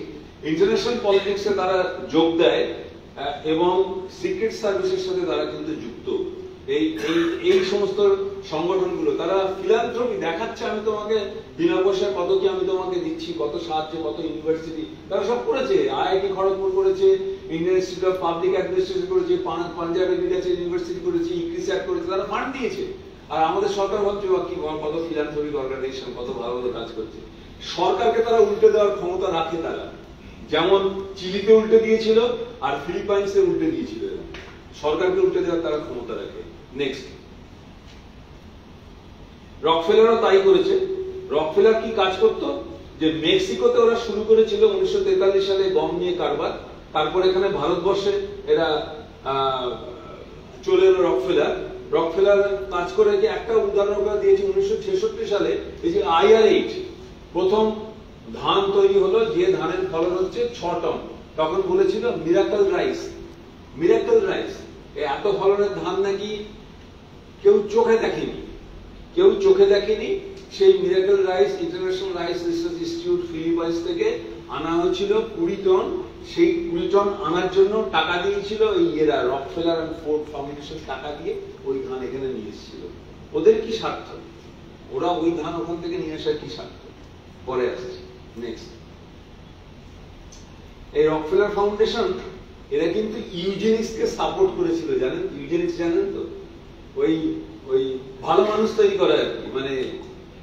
ইন্টারন্যাশনাল পলিটিক্সে তারা যোগ দেয় এবং সিক্রেট সার্ভিসের সাথে তারা কিন্তু যুক্ত। এই সমস্ত সংগঠনগুলো তারা ফিলান্থ্রপি দেখাচ্ছে, আমি তোমাকে বিনা পয়সায় কত কি আমি তোমাকে দিচ্ছি, কত সাহায্য, কত ইউনিভার্সিটি তারা সব করেছে। আইআইটি খড়গপুর করেছে, Indian institute of public administration করেছে, পাঞ্জাব এগ্রিকালচার ইউনিভার্সিটি করেছে, ইক্রিস্যাট করেছে, তারা ফান্ড দিয়েছে। আর আমাদের সরকার ভাবছে কি কত ফিলান্থ্রপিক অর্গানাইজেশন কত ভালো ভালো কাজ করছে। সরকারকে তারা উল্টে দেওয়ার ক্ষমতা রাখে, তারা যেমন চিলিতে উল্টে দিয়েছিল আর ফিলিপাইন্সে উল্টে দিয়েছিল, সরকারকে উল্টে দেওয়ার তারা ক্ষমতা রাখে। নেক্সট, রকফেলারও তাই করেছে। রকফেলার কি কাজ করতো, যে মেক্সিকোতে ওরা শুরু করেছিল 1943 সালে গম নিয়ে কারবার, তারপর এখানে ভারতবর্ষে এরা চলে এলো রকফেলার কাজ করে। যে একটা উদাহরণ ওরা দিয়েছে 1966 সালে, এই যে IR-8 প্রথম ধান তৈরি হলো, যে ধানের ফলন হচ্ছে 6 টন, তখন বলেছিল মিরাকল রাইস। এত ফলনের ধান নাকি কেউ চোখে দেখেনি। সেই miracle rice international rice research institute Philippines থেকে আনা হয়েছিল 20 টন। সেই 20 টন আনার জন্য টাকা দিয়েছিল এই এরা রকফেলার এন্ড ফোর্ড ফাউন্ডেশন, টাকা দিয়ে ওই ধান এখানে নিয়ে এসেছিল। ওদের কি স্বার্থ, ওরা ওই ধান ওখান থেকে নিয়ে আসার কি স্বার্থ, পরে আসছে। নেক্সট, এই রকফেলার ফাউন্ডেশন এরা কিন্তু ইউজেনিক্সকে সাপোর্ট করেছিল, জানেন? ইউজেনিক্স জানেন তো, ওই ভালো মানুষ তৈরি করা আর কি, মানে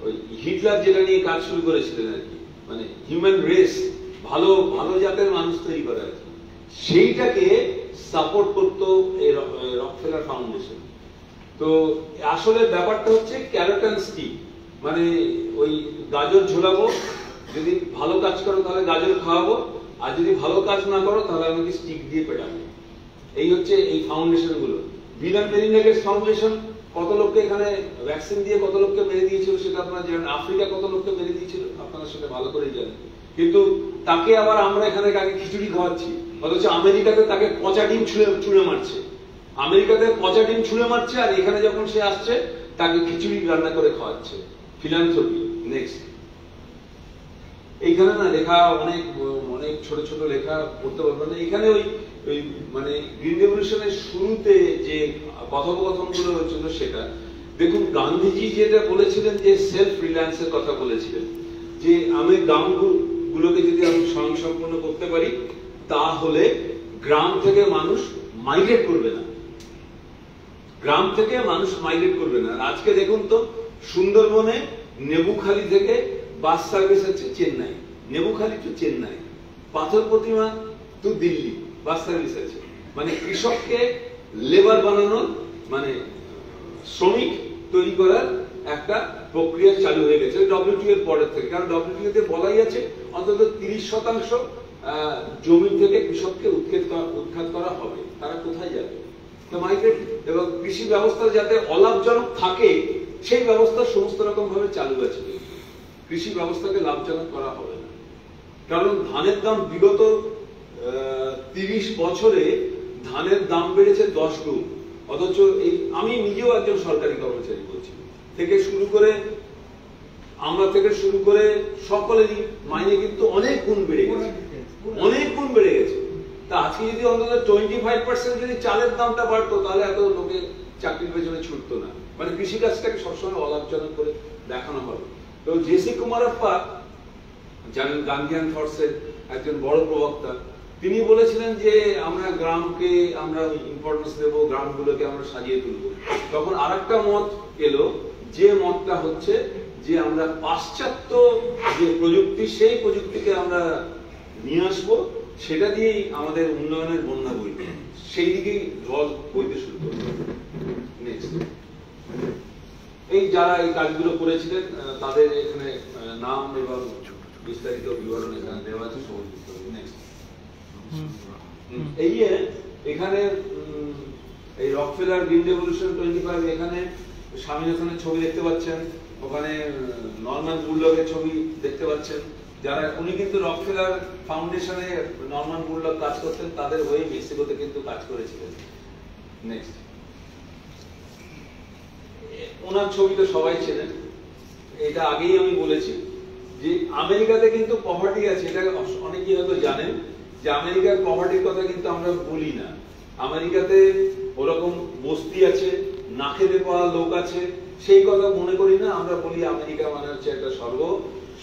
ওই হিটলার যেটা নিয়ে কাজ শুরু করেছিলেন আর কি, মানে হিউম্যান রেস, ভালো জাতের মানুষ তৈরি করা আর কি, সেইটাকে সাপোর্ট করতো এই রকফেলার ফাউন্ডেশন। তো আসলে ব্যাপারটা হচ্ছে ক্যারট এন্ড স্টিক, মানে ওই গাজর ঝোলাবো, যদি ভালো কাজ করো তাহলে গাজর খাওয়াবো, আর যদি ভালো কাজ না করো তাহলে আমাকে স্টিক দিয়ে পেটাবো। এই হচ্ছে এই ফাউন্ডেশন গুলো। Bill and Melinda Gates foundation কত লোককে এখানে ভ্যাকসিন দিয়ে কত লোককে মেরে দিয়েছিল সেটা আপনারা জানেন। আফ্রিকা কত লোককে মেরে দিয়েছিল আপনারা সেটা ভালো করেই জানেন। কিন্তু তাকে আবার আমরা এখানে তাকে খিচুড়ি খাওয়াচ্ছি, অথচ আমেরিকাতে তাকে পচা ডিম ছুঁড়ে মারছে। আমেরিকাতে পচা ডিম ছুঁড়ে মারছে, আর এখানে যখন সে আসছে তাকে খিচুড়ি রান্না করে খাওয়াচ্ছে। ফিলান্থ্রপি। নেক্সট, এইখানে না লেখা অনেক ছোট ছোট লেখা পড়তে পারবেন না। এখানে ওই মানে গ্রিন রেভলিউশনের শুরুতে যে কথোপকথন গুলো হচ্ছিল সেটা দেখুন। গান্ধীজি যেটা বলেছিলেন যে সেলফ রিলায়েন্সের কথা বলেছিলেন, যে আমি গ্রামগুলোকে যদি আমি স্বয়ংসম্পূর্ণ করতে পারি তাহলে গ্রাম থেকে মানুষ মাইগ্রেট করবে না, আজকে দেখুন তো সুন্দরবনে নেবুখালি থেকে বাস সার্ভিস আছে চেন্নাই, নেবুখালি টু চেন্নাই, পাথর প্রতিমা টু দিল্লি বাস সার্ভিস আছে। মানে কৃষককে লেবার বানানোর, মানে শ্রমিক তৈরি করার একটা প্রক্রিয়া চালু হয়ে গেছে WTO এর পরের থেকে। কারণ WTO তে বলাই আছে অন্তত 30% জমি থেকে কৃষককে উৎখাত করা হবে। তারা কোথায় যাবে? মার্কেট এবং কৃষি ব্যবস্থা যাতে অলাভজনক থাকে সেই ব্যবস্থা সমস্ত রকম ভাবে চালু আছে। কৃষি ব্যবস্থাকে লাভজনক করা হবে না, কারণ ধানের দাম বিগত 30 বছরে ধানের দাম বেড়েছে 10 গুণ। অথচ এই আমি নিজেও একজন সরকারি কর্মচারী বলছি, আমরা থেকে শুরু করে সকলেরই মাইনে কিন্তু অনেক গুণ বেড়ে গেছে, অনেক গুণ বেড়ে গেছে। তা আজকে যদি অন্তত 25% যদি চালের দামটা বাড়তো তাহলে এত লোকে চাকরির পেছনে ছুটতো না। মানে কৃষিকাজটাকে সবসময় অলাভজনক করে দেখানো হবে। তো জেসি কুমারাপ্পা জানেন গান্ধীয়ান ফোর্সের একজন বড় প্রবক্তা, তিনি বলেছিলেন যে আমরা গ্রামকে আমরা ইম্পর্টেন্স দেব, গ্রামগুলোকে আমরা সাজিয়ে তুলব। তখন আরেকটা মত এলো, যে মতটা হচ্ছে যে আমরা পাশ্চাত্য যে প্রযুক্তি সেই প্রযুক্তিকে আমরা নিয়ে আসবো, সেটা দিয়েই আমাদের উন্নয়নের বন্যা বইবে, সেই দিকেই জল বইতে শুরু করবে। নেক্সট, এই যারা এই কাজগুলো করেছিলেন তাদের এখানে নাম এবং বিস্তারিত বিবরণ এখানে দেওয়া আছে। নেক্সট, এই এখানে এই রকফেলার গ্রিন রেভলিউশন 25, এখানে স্বামীনাথনের ছবি দেখতে পাচ্ছেন, ওখানে নরম্যান বুরলগের ছবি দেখতে পাচ্ছেন। যারা উনি কিন্তু রকফেলার ফাউন্ডেশনে নরম্যান বুরলগ কাজ করতেন, তাদের হয়ে মেক্সিকোতে কিন্তু কাজ করেছিলেন। নেক্সট, ওনার ছবি তো সবাই চেনেন, এটা আগেই আমি বলেছি যে আমেরিকাতে কিন্তু পভার্টি আছে, এটা অনেকেই হয়তো জানেন যে আমেরিকার পভার্টির কথা কিন্তু আমরা বলি না। আমেরিকাতে ওরকম বস্তি আছে, না খেতে পাওয়া লোক আছে, সেই কথা মনে করি না। আমরা বলি আমেরিকা মানে হচ্ছে একটা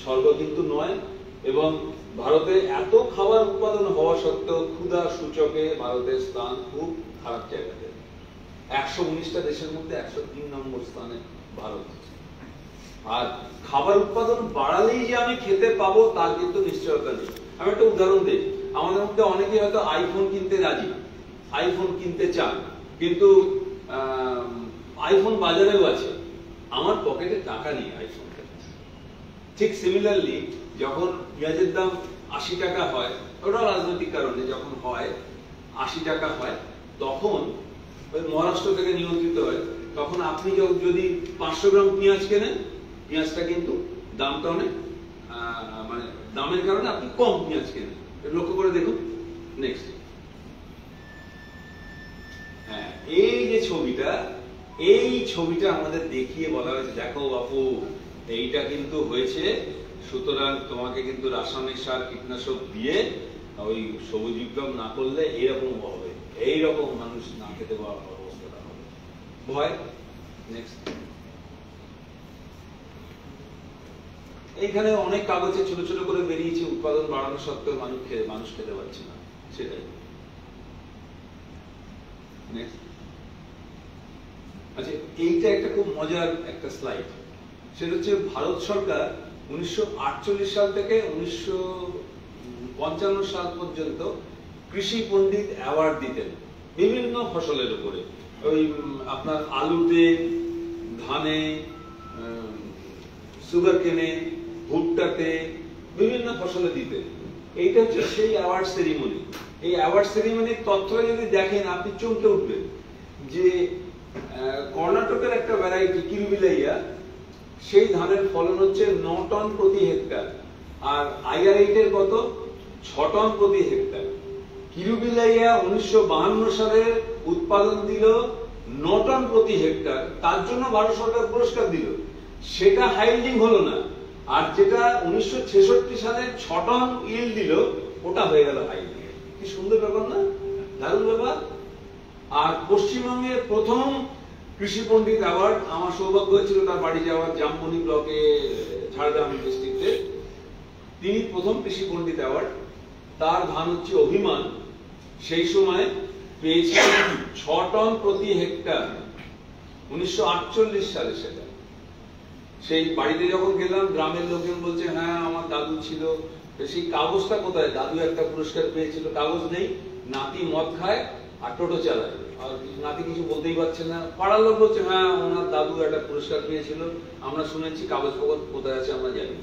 স্বর্গ কিন্তু নয়। এবং ভারতে এত খাবার উৎপাদন হওয়া সত্ত্বেও ক্ষুধা সূচকে ভারতের স্থান খুব খারাপ জায়গাতে, 119টা দেশের মধ্যে 103 নম্বর স্থানে ভারত। আর খাবার উৎপাদন বাড়ালেই যে আমি খেতে পাবো তার কিন্তু নিশ্চয়তা নেই। আমি একটা উদাহরণ দিই, আমাদের মধ্যে অনেকে হয়তো আইফোন কিনতে রাজি, আইফোন কিনতে চান, কিন্তু আইফোন বাজারেও আছে, আমার পকেটে টাকা নেই আইফোন। ঠিক সিমিলারলি যখন পেঁয়াজের দাম 80 টাকা হয়, ওটা রাজনৈতিক কারণে যখন হয় 80 টাকা হয়, তখন ওই মহারাষ্ট্র থেকে নিয়ন্ত্রিত হয়, তখন আপনি যদি 500 গ্রাম পেঁয়াজ কেনেন, পেঁয়াজটা কিন্তু দামটা অনেক মানে দামের কারণে আপনি কম পেঁয়াজ কেনেন। লক্ষ্য করে দেখুন। নেক্সট, হ্যাঁ, এই যে ছবিটা, এই ছবিটা আমাদের দেখিয়ে বলা হয়েছে, দেখো বাপু এইটা কিন্তু হয়েছে, সুতরাং তোমাকে কিন্তু রাসায়নিক সার কীটনাশক দিয়ে ওই সবুজ বিপ্লব না করলে এরকম হবে, এইরকম মানুষ না খেতে পাওয়ার অবস্থাটা হবে, ভয়। নেক্সট, এইখানে অনেক কাগজে ছোট ছোট করে বেরিয়েছে, উৎপাদন বাড়ানো সত্ত্বেও মানুষ খেতে পারছে না, সেটাই। নেক্সট, আচ্ছা, এইটা একটা খুব মজার একটা স্লাইড। সেটা হচ্ছে ভারত সরকার 1948 সাল থেকে 1955 সাল পর্যন্ত কৃষি পণ্ডিত অ্যাওয়ার্ড দিতেন বিভিন্ন ফসলের উপরে। ওই আপনার আলুতে, ধানে, সুগার কেনে, ভুট্টাতে, বিভিন্ন ফসলে দিতেন। এইটা হচ্ছে সেই অ্যাওয়ার্ড সেরিমনি। এই অ্যাওয়ার্ড সেরিমনির তথ্যটা যদি দেখেন আপনি চমকে উঠবেন যে কর্ণাটকের একটা ভ্যারাইটি কিরুবিলাইয়া, সেই ধানের ফলন হচ্ছে 9 টন প্রতি হেক্টর, আর IR8 এর কত 6 টন প্রতি হেক্টর। কিরুবিলাইয়া 1952 সালে উৎপাদন দিল 9 টন প্রতি হেক্টর, তার জন্য ভারত সরকার পুরস্কার দিল, সেটা হাইল্ডিং হলো না। আর যেটা 1966 সালে 6 টন ইল দিল, ওটা হয়ে গেল হাইল্ডিং। কি সুন্দর ব্যাপার না, দারুণ ব্যাপার। আর পশ্চিমবঙ্গের প্রথম কৃষি পণ্ডিত অ্যাওয়ার্ড, আমার সৌভাগ্য হয়েছিল তার বাড়ি যাওয়ার, জামবনি ব্লকে, ঝাড়গ্রাম ডিস্ট্রিক্টে। তিনি প্রথম কৃষি পণ্ডিত অ্যাওয়ার্ড, তার ধান হচ্ছে অভিমান, সেই সময় পেয়েছিলেন 6 টন প্রতি হেক্টর, 1948 সালে। সেটা সেই বাড়িতে যখন গেলাম, গ্রামের লোকজন বলছে হ্যাঁ আমার দাদু ছিল। সেই কাগজটা কোথায়? দাদু একটা পুরস্কার পেয়েছিল, কাগজ নেই, নাতি মদ খায় আর টোটো চালায়, আর নাতি কিছু বলতেই পারছে না। পাড়ার লোক বলছে হ্যাঁ ওনার দাদু একটা পুরস্কার পেয়েছিল, আমরা শুনেছি, কাগজ ফাগজ কোথায় আছে আমরা জানি।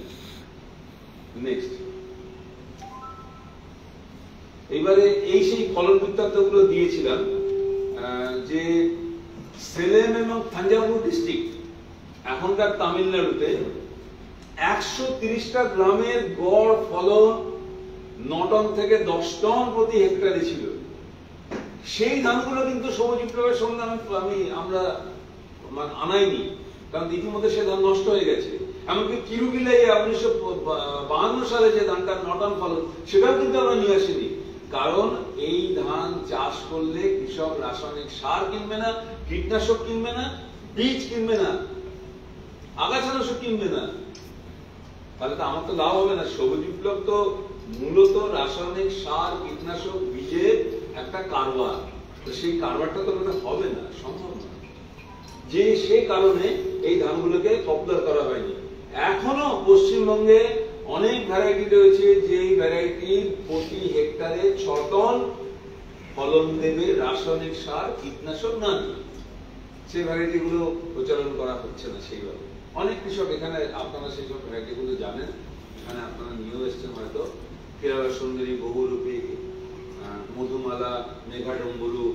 নেক্সট, এইবারে এই সেই ফলন বৃত্তান্ত গুলো দিয়েছিলাম যে সেলেম এবং থাঞ্জাভুর ডিস্ট্রিক্ট এখনকার তামিলনাড়ুতে 130টা গ্রামের গড় ফলন 9 টন থেকে 10 টন প্রতি হেক্টরে ছিল। সেই ধানগুলো কিন্তু সবুজ বিপ্লবের সঙ্গে আমরা আনাইনি, কারণ ইতিমধ্যে সে ধান নষ্ট হয়ে গেছে। এমনকি কিরুবিলাই 1952 সালে যে ধানটা 9 টন ফলন, সেটাও কিন্তু আমরা নিয়ে আসিনি। কারণ এই ধান চাষ করলে কৃষক রাসায়নিক সার কিনবে না, কীটনাশক কিনবে না, বীজ কিনবে না, আগাছানাশক কিনবে না, তাহলে তো আমার তো লাভ হবে না। সবুজ বিপ্লব তো মূলত রাসায়নিক সার, কীটনাশক, বীজের একটা কারবার। তো সেই কারবারটা তো হবে না, সম্ভব না। যে সেই কারণে এই ধানগুলোকে পপুলার করা হয়নি। এখনো পশ্চিমবঙ্গে অনেক ভ্যারাইটি রয়েছে, যে ভ্যারাইটির প্রতি হেক্টরে 6 টন ফলন দেবে রাসায়নিক সার, কীটনাশক না দিয়ে। সেই ভ্যারাইটি গুলো প্রচলন করা হচ্ছে না সেইভাবে। অনেক কৃষক এখানে, আপনারা সেই সব ভ্যারাইটি গুলো জানেন, এখানে আপনারা নিয়েও এসছেন হয়তো। কেরালা সুন্দরী, বহুরূপী, মধুমালা, মেঘাডম্বরু,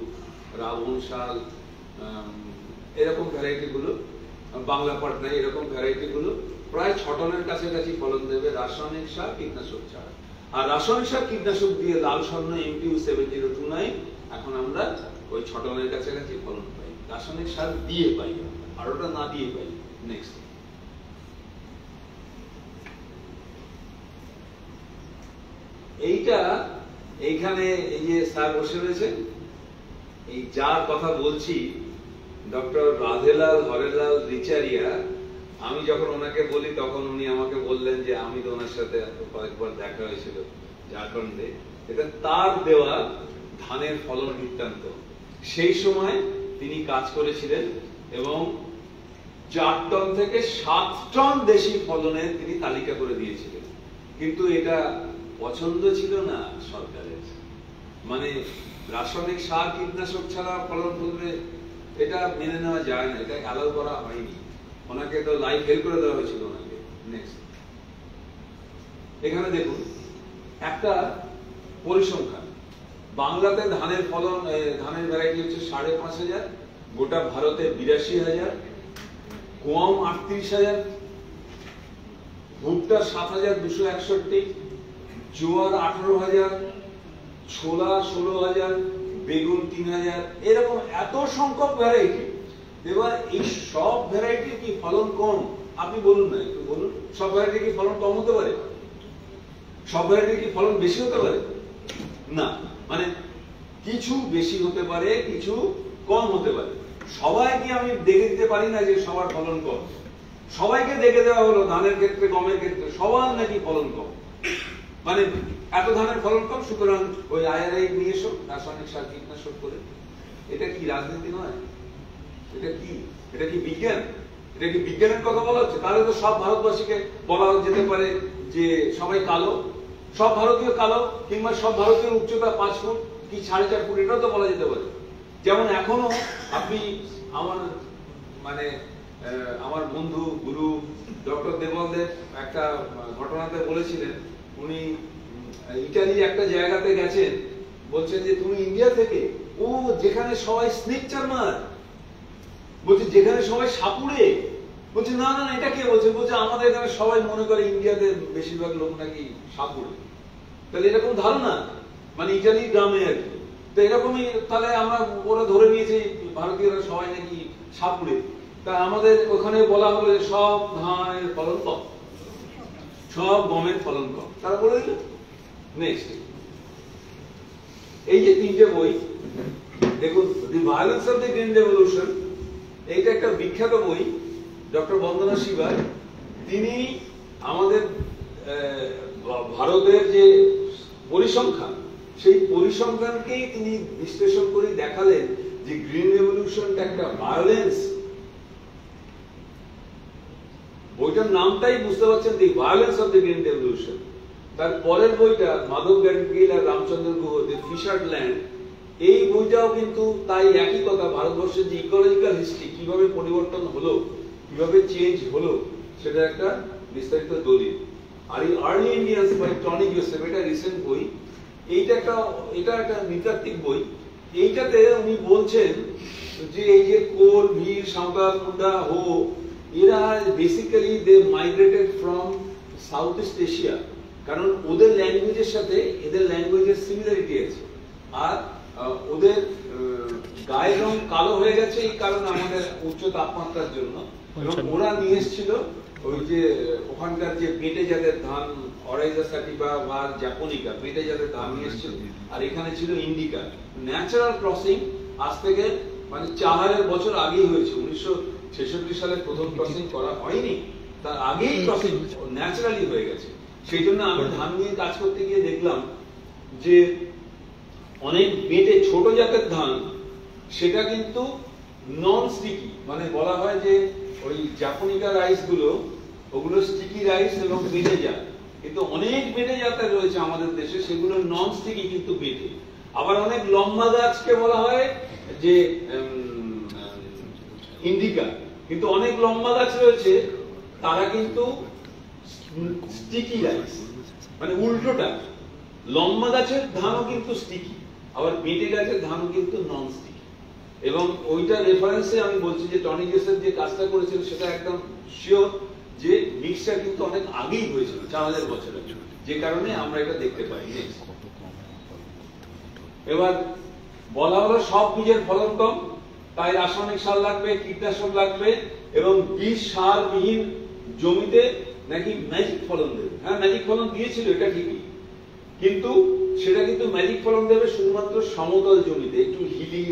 রাবণ শাল, এরকম ভ্যারাইটি গুলো, বাংলা পাটনা, এরকম ভ্যারাইটি গুলো প্রায় 6 টনের কাছাকাছি ফলন দেবে রাসায়নিক সার, কীটনাশক ছাড়া। আর রাসায়নিক সার, কীটনাশক দিয়ে লাল স্বর্ণ MTU 7029 এখন আমরা ওই 6 টনের কাছাকাছি ফলন পাই। রাসায়নিক সার দিয়ে পাই, আর ওটা না দিয়ে পাই। নেক্সট, এইটা এইখানে এই যে স্যার বসে রয়েছে, এই যার কথা বলছি, ডক্টর রাধেলাল হরেলাল রিচারিয়া। আমি যখন ওনাকে বলি তখন উনি আমাকে বললেন যে আমি তো ওনার সাথে কয়েকবার দেখা হয়েছিল ঝাড়খণ্ডে। এটা তার দেওয়া ধানের ফলন বৃত্তান্ত। সেই সময় তিনি কাজ করেছিলেন এবং 4 টন থেকে 7 টন দেশি ফলনের তিনি তালিকা করে দিয়েছিলেন। কিন্তু এটা পছন্দ ছিল না সরকারের, মানে রাসায়নিক সার, কীটনাশক ছাড়া ফলন করবে এটা মেনে নেওয়া যায় না, এটা অ্যালাউ করা হয়নি। ওনাকে তো লাইফ হেল্প করে দেওয়া হয়েছিল ওনাকে। নেক্সট, এখানে দেখুন একটা পরিসংখ্যান। বাংলাতে ধানের ফলন, ধানের ভ্যারাইটি হচ্ছে 5,500, গোটা ভারতে 82,000, গম 38,000, ভুট্টা 7,261, জোয়ার 18,000, ছোলা 16,000, বেগুন 3,000, এরকম এত সংখ্যক ভ্যারাইটি। এবার এই সব ভ্যারাইটি কি ফলন কম? আপনি বলুন না, একটু বলুন। সব ভ্যারাইটি কি ফলন কম হতে পারে? সব ভ্যারাইটি কি ফলন বেশি হতে পারে? না, মানে কিছু বেশি হতে পারে, কিছু কম হতে পারে। সবাইকে আমি দেখে দিতে পারি না যে সবার ফলন কম। সবাইকে দেখে দেওয়া হলো ধানের ক্ষেত্রে, গমের ক্ষেত্রে সবার নাকি ফলন কম, মানে এত ধানের ফলন কম, সুতরাং ওই IRI নিয়ে এসো রাসায়নিক সার, কীটনাশক করে। এটা কি রাজনীতি নয়? এটা কি? এটা কি বিজ্ঞান? এটা কি বিজ্ঞানের কথা বলা হচ্ছে? তাহলে তো সব ভারতবাসীকে বলা যেতে পারে যে সবাই কালো, সব ভারতীয় কালো, কিংবা সব ভারতীয় উচ্চতা 5 ফুট কি 4.5 ফুট, এটাও তো বলা যেতে পারে। যেমন এখনো আপনি আমার বন্ধু গুরু ডক্টর দেবলদেব একটা ঘটনাতে বলেছিলেন, উনি ইটালির একটা জায়গাতে গেছেন, বলছেন যে তুমি ইন্ডিয়া থেকে? ও, যেখানে সবাই স্নেক চার্মার, বলছে যেখানে সবাই সাপুড়ে। বলছে না না, এটা কে বলছে? বলছে আমাদের এখানে সবাই মনে করে ইন্ডিয়াতে বেশিরভাগ লোক নাকি সাপুড়ে। তাহলে এরকম ধারণা, মানে ইটালির গ্রামে আর কি। তো এরকমই তাহলে আমরা ওরা ধরে নিয়েছি ভারতীয়রা সবাই নাকি সাপুড়ে। তা আমাদের ওখানে বলা হলো যে সব ধানের ফলন কম, সব গমের ফলন কম, তারা বলে দিল। নেক্সট, এই যে 3টে বই দেখুন, the violence of the green revolution, এইটা একটা বিখ্যাত বই। ডক্টর বন্দনা শিবার তিনি আমাদের ভারতের যে পরিসংখ্যান, সেই পরিসংখ্যানকেই তিনি বিশ্লেষণ করে দেখালেন যে গ্রিন রেভলিউশনটা একটা ভায়োলেন্স। বইটার নামটাই বুঝতে পারছেন, the violence of the green revolution. তার পরের বইটা মাধব গাডগিল আর Ramachandra Guha, the fissured land, এই বইটাও কিন্তু তাই একই কথা। ভারতবর্ষের যে ইকোলজিক্যাল হিস্ট্রি কিভাবে পরিবর্তন হলো, কিভাবে চেঞ্জ হলো, সেটা একটা বিস্তারিত দলিল। আর এই early Indians by Tony Joseph, এটা রিসেন্ট বই। এটা একটা নৃতাত্ত্বিক বই। এইটাতে উনি বলছেন যে এই যে কোল, ভীর, সাঁওতাল, মুন্ডা, হো, এরা basically they migrated from south east Asia, কারণ ওদের ল্যাঙ্গুয়েজের সাথে এদের ল্যাঙ্গুয়েজের সিমিলারিটি আছে। আর ওদের গায়ের রং কালো হয়ে গেছে এই কারণে আমাদের উচ্চ তাপমাত্রার জন্য। এবং ওরা নিয়ে এসেছিল ওই যে ওখানকার যে বেটে জাতের ধান, অরাইজা সাটিভা বা জাপোনিকা, বেটে জাতের ধান নিয়ে এসেছিল। আর এখানে ছিল ইন্ডিকা। ন্যাচারাল ক্রসিং আজ থেকে মানে 4000 বছর আগেই হয়েছে। 1966 সালে প্রথম ক্রসিং করা হয়নি, তার আগেই ক্রসিং ন্যাচারালি হয়ে গেছে। সেই জন্য আমি ধান নিয়ে কাজ করতে গিয়ে দেখলাম যে অনেক বেটে ছোট জাতের ধান সেটা কিন্তু নন স্টিকি, মানে বলা হয় যে ওই জাপানিকা রাইস গুলো ওগুলো স্টিকি রাইস এবং বেটে জাত, কিন্তু অনেক বেটে জাতের রয়েছে আমাদের দেশে, সেগুলো নন স্টিকি কিন্তু বেটে। আবার অনেক লম্বা গাছকে বলা হয় যে ইন্ডিকা, কিন্তু অনেক লম্বা গাছ রয়েছে তারা কিন্তু স্টিকি রাইস, মানে উল্টোটা। লম্বা গাছের ধানও কিন্তু স্টিকি, আবার বেটে গাছের ধানও কিন্তু নন স্টিকি। এবং ওইটা রেফারেন্সে আমি বলছি যে টনি জোসেফ যে কাজটা করেছিল সেটা একদম শিওর যে মিক্সচার কিন্তু অনেক আগেই হয়েছিল, 4000 বছর আগে, যে কারণে আমরা এটা দেখতে পাই। এবার বলা হলো সব বীজের ফলন কম, তাই রাসায়নিক সার লাগবে, কীটনাশক লাগবে, এবং বীজ সার বিহীন জমিতে নাকি ম্যাজিক ফলন দেবে। হ্যাঁ, ম্যাজিক ফলন দিয়েছিল, এটা ঠিকই, কিন্তু সেটা কিন্তু ম্যাজিক ফলন দেবে শুধুমাত্র সমতল জমিতে, একটু হিলি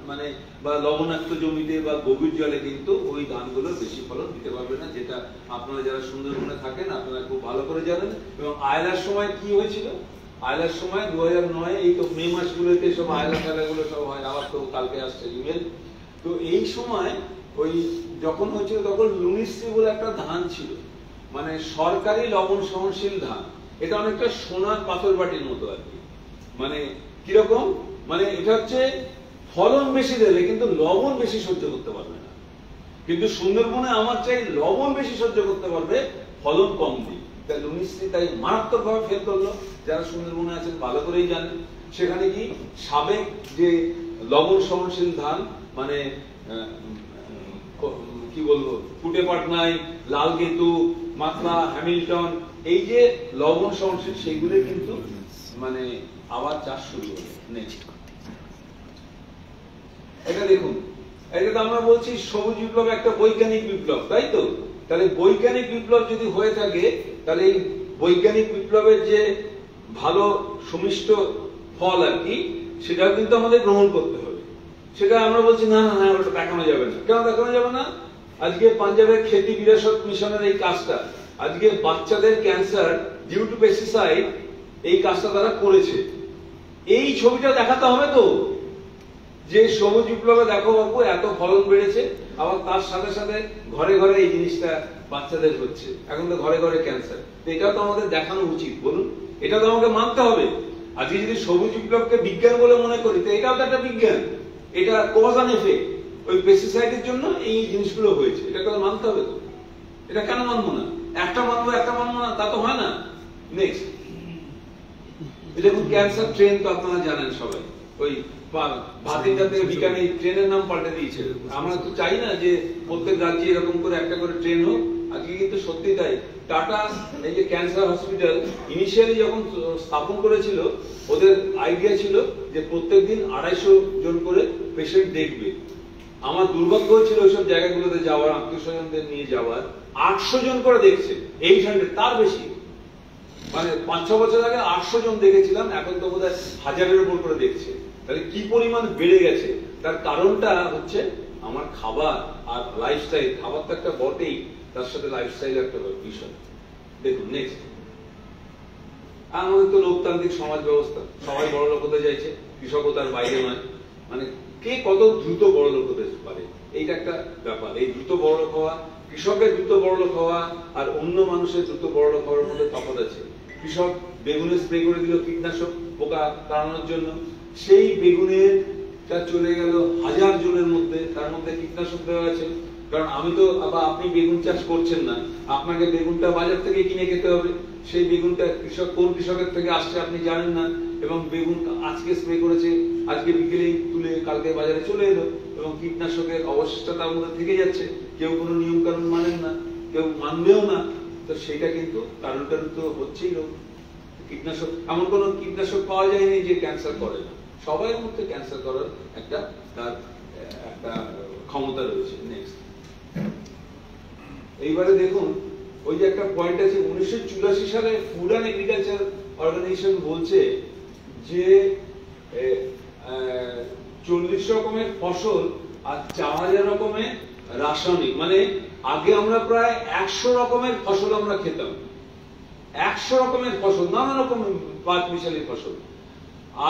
মানে বা লবণাক্ত জমিতে বা গভীর জলে কিন্তু ওই ধানগুলো বেশি ফলন দিতে পারবে না, যেটা আপনারা যারা সুন্দরবনে থাকেন আপনারা খুব ভালো করে জানেন। এবং আয়লার সময় কি হয়েছিল, আয়লার সময় 2009 এই তো মে মাসগুলোতে সব আয়লা খেলাগুলো সব হয়, আবার তো কালকে আসছে ইমেল। তো এই সময় ওই যখন হয়েছিল তখন লুনিশ্রী বলে একটা ধান ছিল, মানে সরকারি লবণ সহনশীল ধান। এটা অনেকটা সোনার পাথর বাটির মতো আর কি। মানে কিরকম, মানে এটা হচ্ছে ফলন বেশি দেবে কিন্তু লবণ বেশি সহ্য করতে পারবে না। কিন্তু সুন্দরবনে আমার চাই লবণ বেশি সহ্য করতে পারবে, ফলন কম দিই। তাই লুনিশ্রী তাই মারাত্মকভাবে ফেল করলো, যারা সুন্দরবনে আছেন ভালো করেই জানেন। সেখানে কি সাবেক যে লবণ সহনশীল ধান, মানে কি বলবো, ফুটে পাটনাই, লালকেতু, মাত্রা, হ্যামিল্টন, এই যে লবণ সহনশীল সেইগুলো কিন্তু মানে আবার চাষ শুরু হলো নেক্সট। এটা দেখুন, এটা তো আমরা বলছি সবুজ বিপ্লব একটা বৈজ্ঞানিক বিপ্লব, তাই তো? তাহলে বৈজ্ঞানিক বিপ্লব যদি হয়ে থাকে তাহলে এই বৈজ্ঞানিক বিপ্লবের যে ভালো সুমিষ্ট ফল আর কি, সেটাও কিন্তু আমাদের গ্রহণ করতে হবে। সেটা আমরা বলছি না না না, ওটা দেখানো যাবে না। কেন দেখানো যাবে না? আজকে পাঞ্জাবের খেতি বিরাসত মিশনের এই কাজটা, আজকে বাচ্চাদের ক্যান্সার ডিউ টু পেস্টিসাইড, এই কাজটা তারা করেছে। এই ছবিটা দেখাতে হবে তো, যে সবুজ বিপ্লবে দেখো বাবু এত ফলন বেড়েছে, আবার তার সাথে সাথে ঘরে ঘরে এই জিনিসটা বাচ্চাদের হচ্ছে, এখন তো ঘরে ঘরে ক্যান্সার। এটাও তো আমাদের দেখানো উচিত, বলুন? এটা তো আমাকে মানতে হবে। আজকে যদি সবুজ বিপ্লবকে বিজ্ঞান বলে মনে করি, তো এটাও তো একটা বিজ্ঞান, এটা কজ অ্যান্ড এফেক্ট, ওই পেস্টিসাইডের জন্য এই জিনিসগুলো হয়েছে, এটাকে মানতে হবে তো। এটা কেন মানবো না? একটা মানবো না, তা তো হয় না। নেক্সট, দেখুন ক্যান্সার ট্রেন তো আপনারা জানেন সবাই, ওই ভাতিজা থেকে বিকানি ট্রেনের নাম পাল্টে দিয়েছে। আমরা তো চাই না যে প্রত্যেক রাজ্যে এরকম করে একটা করে ট্রেন হোক। আজকে কিন্তু সত্যি তাই। টাটা এই যে ক্যান্সার হসপিটাল ইনিশিয়ালি যখন স্থাপন করেছিল, ওদের আইডিয়া ছিল যে প্রত্যেকদিন 250 জন করে পেশেন্ট দেখবে। আমার দুর্ভাগ্য হয়েছিল ওইসব জায়গাগুলোতে যাওয়ার, আত্মীয় স্বজনদের নিয়ে যাওয়ার, 800 জন করে দেখছে, 800, তার বেশি। মানে 5-6 বছর আগে 800 জন দেখেছিলাম, এখন তো বোধহয় 1000-এর উপর করে দেখছে। তাহলে কি পরিমাণ বেড়ে গেছে? তার কারণটা হচ্ছে আমার খাবার আর লাইফস্টাইল। খাবার তো একটা বটেই, তার সাথে লাইফস্টাইল একটা বিষয়। দেখুন নেক্সট, আমাদের তো লোকতান্ত্রিক সমাজ ব্যবস্থা, সবাই বড় লোক হতে চাইছে, কৃষকতার বাইরে নয়। মানে কে কত দ্রুত বড় লোক হতে পারে, এইটা একটা ব্যাপার। এই দ্রুত বড় লোক হওয়া, কৃষকের দ্রুত বড় লোক হওয়া আর অন্য মানুষের দ্রুত বড় লোক হওয়ার মধ্যে তফাৎ আছে। কৃষক বেগুনে স্প্রে করে দিল কীটনাশক পোকা তাড়ানোর জন্য, সেই বেগুনের চলে গেল 1000 জনের মধ্যে, তার মধ্যে কীটনাশক দেওয়া আছে। কারণ আমি তো বা আপনি বেগুন চাষ করছেন না, আপনাকে বেগুনটা বাজার থেকে কিনে খেতে হবে, সেই বেগুনটা কৃষক কোন কৃষকের থেকে আসছে আপনি জানেন না, এবং বেগুন আজকে স্প্রে করেছে, আজকে বিকেলে তুলে কালকে বাজারে চলে এলো, এবং কীটনাশকের অবশিষ্টতা তার মধ্যে থেকে যাচ্ছে, কেউ কোনো নিয়ম কানুন মানেন না, কেউ মানবেও না, তো সেটা কিন্তু কারণটা তো হচ্ছেই রোগ। কীটনাশক, এমন কোনো কীটনাশক পাওয়া যায়নি যে ক্যান্সার করে না, সবার মধ্যে ক্যান্সার করার একটা তার একটা ক্ষমতা রয়েছে। নেক্সট, এইবারে দেখুন ওই যে একটা পয়েন্ট আছে 1984 সালে ফুড অ্যান্ড এগ্রিকালচার অর্গানাইজেশন বলছে যে 40 রকমের ফসল আর 4000 রকমের রাসায়নিক, মানে আগে আমরা প্রায় 100 রকমের ফসল আমরা খেতাম, 100 রকমের ফসল, নানা রকমের পাঁচ মিশালি ফসল,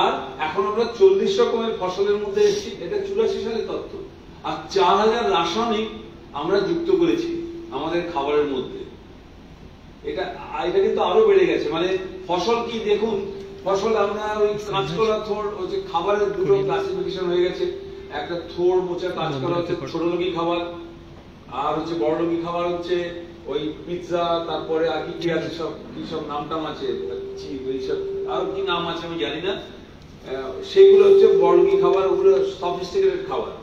আর এখন আমরা 40 রকমের ফসলের মধ্যে এসেছি, এটা 84 সালের তথ্য, আর 4000 রাসায়নিক আমরা যুক্ত করেছি আমাদের খাবারের মধ্যে। এটা কিন্তু আরো বেড়ে গেছে, মানে ফসল কি দেখুন, ফসল আমরা ওই কাঁচকলা থোড় হচ্ছে খাবারের দুটো ক্লাসিফিকেশন হয়ে গেছে, একটা থোড় মোচা কাঁচকলা হচ্ছে ছোট লোকি খাবার, আর হচ্ছে বড় লোকি খাবার হচ্ছে ওই পিৎজা, তারপরে আর কি কি আছে সব কি সব নামটাম আছে, এইসব আর কি নাম আছে আমি জানি না, সেগুলো হচ্ছে বড় লোকি খাবার, ওগুলো সফিস্টিকেটেড খাবার,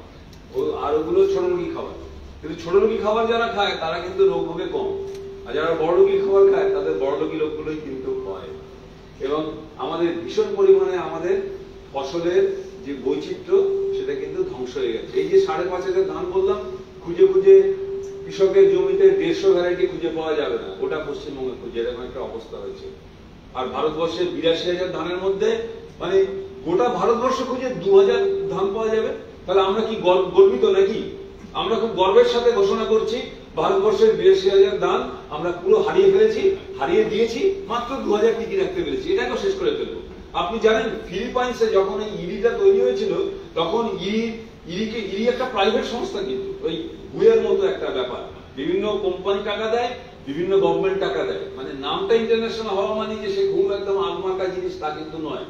আর ওগুলো ছোট লোকি খাবার। কিন্তু ছোট লোকি খাবার যারা খায় তারা কিন্তু রোগ ভোগে কম, আর যারা বড় লোকি খাবার খায় তাদের বড় লোকি রোগগুলোই কিন্তু হয়। এবং আমাদের ভীষণ পরিমাণে আমাদের ফসলের যে বৈচিত্র্য সেটা কিন্তু ধ্বংস হয়ে গেছে। এই যে 5,500 ধান বললাম, খুঁজে খুঁজে কৃষকের জমিতে 150 ভ্যারাইটি খুঁজে পাওয়া যাবে না, ওটা পশ্চিমবঙ্গে খুঁজে, এরকম একটা অবস্থা হয়েছে। আর ভারতবর্ষের 82,000 ধানের মধ্যে মানে গোটা ভারতবর্ষ খুঁজে 2000 ধান পাওয়া যাবে, তাহলে আমরা কি গর্বিত নাকি? আমরা খুব গর্বের সাথে ঘোষণা করছি ভারতবর্ষের 82,000 ধান আমরা পুরো হারিয়ে ফেলেছি, হারিয়ে দিয়েছি, মাত্র 2000 টিকি রাখতে পেরেছি, এটাকে শেষ করে ফেলবো। আপনি জানেন ফিলিপাইন্সে যখন এই ইরিটা তৈরি হয়েছিল তখন ইরি একটা প্রাইভেট সংস্থা, কিন্তু ওই গুয়ের মতো একটা ব্যাপার, বিভিন্ন কোম্পানি টাকা দেয়, বিভিন্ন গভর্নমেন্ট টাকা দেয়, মানে নামটা ইন্টারন্যাশনাল হওয়া মানে যে সে ঘুম একদম আগমাকা জিনিস তা কিন্তু নয়।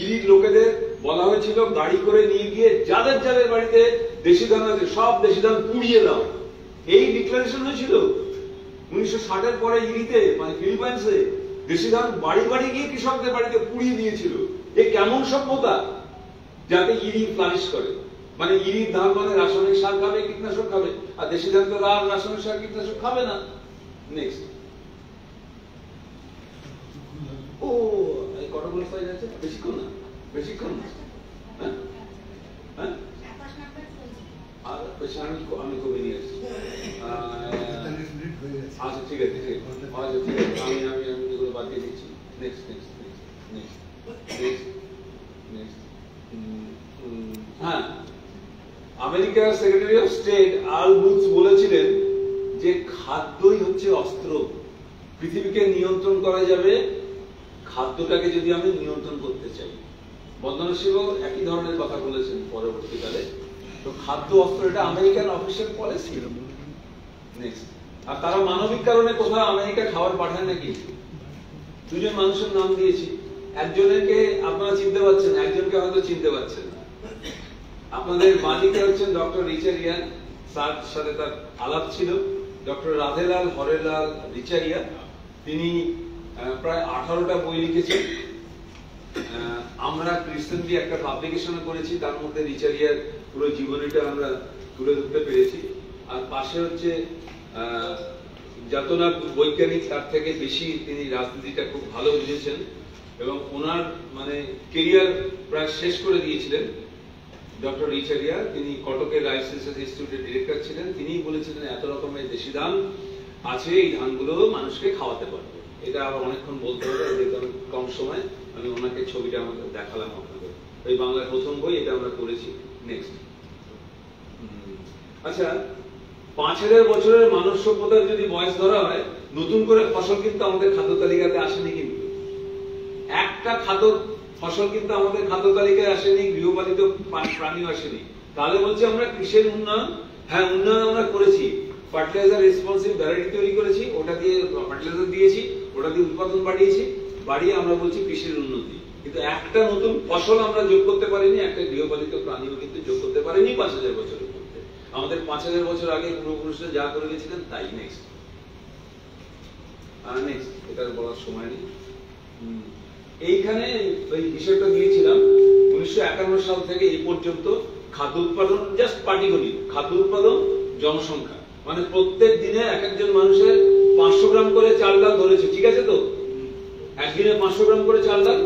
ইরির লোকেদের বলা হয়েছিল গাড়ি করে নিয়ে গিয়ে যাদের যাদের বাড়িতে দেশি ধান আছে সব দেশি ধান পুড়িয়ে দাও, এই ডিক্লারেশন হয়েছিল 1960-এর পরে ইরিতে, মানে ফিলিপাইন্সে দেশি ধান বাড়ি বাড়ি গিয়ে কৃষকদের বাড়িতে পুড়িয়ে দিয়েছিল। এ কেমন সভ্যতা, যাতে ইরি ফ্লারিশ করে, মানে ইরির ধান মানে রাসায়নিক সার খাবে, কীটনাশক খাবে, আর দেশি ধান তো রাসায়নিক সার কীটনাশক খাবে না। নেক্সট, ও এই কতগুলো সাইজ আছে, বেশিক্ষণ না, বেশিক্ষণ না, হ্যাঁ হ্যাঁ, আর বেশি আমি কমে নিয়ে আসছি। আচ্ছা ঠিক আছে, আচ্ছা ঠিক আছে, আমি এগুলো বাদ দিয়ে দিচ্ছি। Next next next next next হ্যাঁ, আমেরিকার secretary of state Al booth বলেছিলেন যে খাদ্যই হচ্ছে অস্ত্র, পৃথিবীকে নিয়ন্ত্রণ করা যাবে খাদ্যটাকে যদি আমি নিয়ন্ত্রণ করতে চাই। বন্দনা শিবও একই ধরনের কথা বলেছেন পরবর্তীকালে। তো খাদ্য অস্ত্র, এটা আমেরিকান অফিসিয়াল পলিসি। নেক্সট, আর তারা মানবিক কারণে কোথাও আমেরিকা খাবার পাঠায় নাকি? দুজন মানুষের নাম দিয়েছি, একজনকে আপনারা চিনতে পারছেন, একজনকে হয়তো চিনতে পারছেন না। আপনাদের বাদিকে হচ্ছেন ডক্টর রিচারিয়া, তার সাথে তার আলাপ ছিল। ডক্টর রাধেলাল হরেলাল রিচারিয়া, তিনি প্রায় 18টা বই লিখেছেন। আমরা রিসেন্টলি একটা পাবলিকেশন করেছি, তার মধ্যে রিচারিয়ার পুরো জীবনীটা আমরা তুলে ধরতে পেরেছি। আর পাশে হচ্ছে যত না বৈজ্ঞানিক তার থেকে বেশি তিনি রাজনীতিটা খুব ভালো বুঝেছেন এবং ওনার মানে কেরিয়ার প্রায় শেষ করে দিয়েছিলেন। ডক্টর রিচারিয়া, তিনি কটকের লাইফ সায়েন্সেস ইনস্টিটিউটের ডিরেক্টর ছিলেন। তিনিই বলেছিলেন এত রকমের দেশি ধান আছে, এই ধানগুলো মানুষকে খাওয়াতে পারবে। এটা আবার অনেকক্ষণ বলতে হবে, যেহেতু কম সময় আমি ওনাকে ছবিটা আমাকে দেখালাম আপনাদের। এই বাংলার প্রথম বই, এটা আমরা করেছি। নেক্সট, আচ্ছা 5,000 বছরের মানব সভ্যতার যদি বয়স ধরা হয়, নতুন করে ফসল কিন্তু আমাদের খাদ্য তালিকাতে আসেনি, কিন্তু একটা খাদ্য ফসল কিন্তু আমাদের খাদ্য তালিকায় আসেনি, গৃহপালিত প্রাণীও আসেনি। তাহলে বলছি আমরা কৃষির উন্নয়ন, হ্যাঁ উন্নয়ন আমরা করেছি, ফার্টিলাইজার রেসপন্সিভ ভ্যারাইটি তৈরি করেছি, ওটা দিয়ে ফার্টিলাইজার দিয়েছি, ওটা দিয়ে উৎপাদন বাড়িয়ে আমরা বলছি কৃষির উন্নতি। কিন্তু একটা নতুন ফসল আমরা যোগ করতে পারিনি, একটা গৃহপালিত প্রাণীও কিন্তু যোগ করতে পারিনি 5,000 বছরের মধ্যে। আমাদের 5000 বছর আগে পূর্বপুরুষরা যা করে গেছিলেন তাই। নেক্সট এটার বলার সময় নেই। এইখানে ওই বিষয়টা দিয়েছিলাম 1951 সাল থেকে এই পর্যন্ত খাদ্য উৎপাদন, জাস্ট পাটিগণিত, খাদ্য উৎপাদন, জনসংখ্যা, মানে প্রত্যেক দিনে এক একজন মানুষের 500 গ্রাম করে চাল ডাল ধরেছে, ঠিক আছে তো? একদিনে 500 গ্রাম করে চাল ডাল,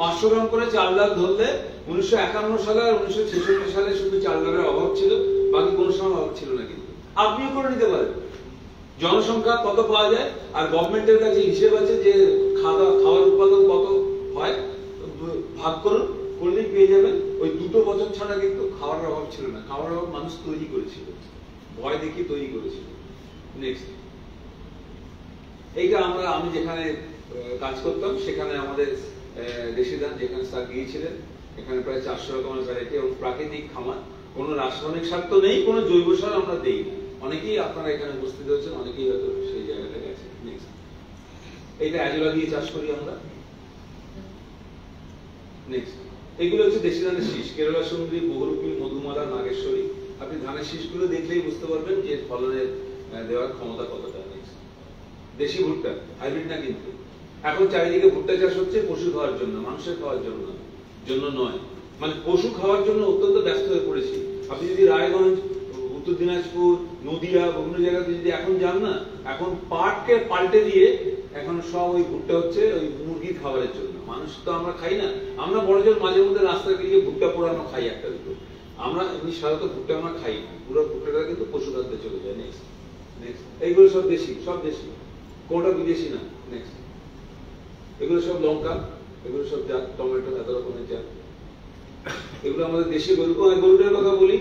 500 গ্রাম করে চাল ডাল ধরলে 1951 সালে আর 1966 সালে শুধু চাল ডালের অভাব ছিল, বাকি কোনো সময় অভাব ছিল না। কিন্তু আপনিও করে নিতে পারেন। জনসংখ্যা কত পাওয়া যায় আর গভর্নমেন্টের কাছে হিসেব আছে যে খাওয়ার উৎপাদন কত হয়, ভাগ করুন, করলেই পেয়ে যাবেন। ওই 2 বছর ছাড়া কিন্তু খাওয়ার অভাব ছিল না। খাওয়ার অভাব মানুষ তৈরি করেছিল, ভয় দেখিয়ে তৈরি করেছিল। নেক্সট, এইটা আমি যেখানে কাজ করতাম সেখানে আমাদের রেসিডেন্ট, যেখানে স্যার গিয়েছিলেন, এখানে প্রায় 400 রকমের ভ্যারাইটি এবং প্রাকৃতিক খামার, কোনো রাসায়নিক সার তো নেই, কোনো জৈব সার আমরা দেই না। অনেকেই আপনারা এখানে উপস্থিত হচ্ছেন, অনেকেই হয়তো সেই জায়গাটা গেছে। নেক্সট, এইটা অ্যাজোলা দিয়ে চাষ করি আমরা। নেক্সট, এগুলো হচ্ছে দেশি ধানের শীষ, কেরলা সুন্দরী, বহুরূপী, মধুমালা, নাগেশ্বরী। আপনি ধানের শীষগুলো দেখলেই বুঝতে পারবেন যে ফলনের দেওয়ার ক্ষমতা কতটা। নেক্সট, দেশি ভুট্টা, হাইব্রিড না কিন্তু। এখন চারিদিকে ভুট্টা চাষ হচ্ছে পশু খাওয়ার জন্য, মানুষের খাওয়ার জন্য নয়। মানে পশু খাওয়ার জন্য অত্যন্ত ব্যস্ত হয়ে পড়েছি। আপনি যদি রায়গঞ্জ, উত্তর দিনাজপুর, নদিয়া, বিভিন্ন জায়গাতে যদি এখন যান না, এখন পাটকে পাল্টে দিয়ে এখন সব ওই ভুট্টা হচ্ছে ওই মুরগির খাবারের জন্য। মানুষ তো আমরা খাই না, আমরা বড়জোর মাঝে মধ্যে রাস্তায় গিয়ে ভুট্টা পোড়ানো খাই একটা দুটো। আমরা এমনি সাধারণত ভুট্টা আমরা খাই না, পুরো ভুট্টাটা কিন্তু পশু খাদ্যে চলে যায়। নেক্সট, এইগুলো সব দেশি, সব দেশি, কোনটা বিদেশি না। নেক্সট, এগুলো সব লঙ্কা, এগুলো সব জাত, টমেটো, এত রকমের জাত। এগুলো আমাদের দেশে গরু। গরুটার কথা বলি,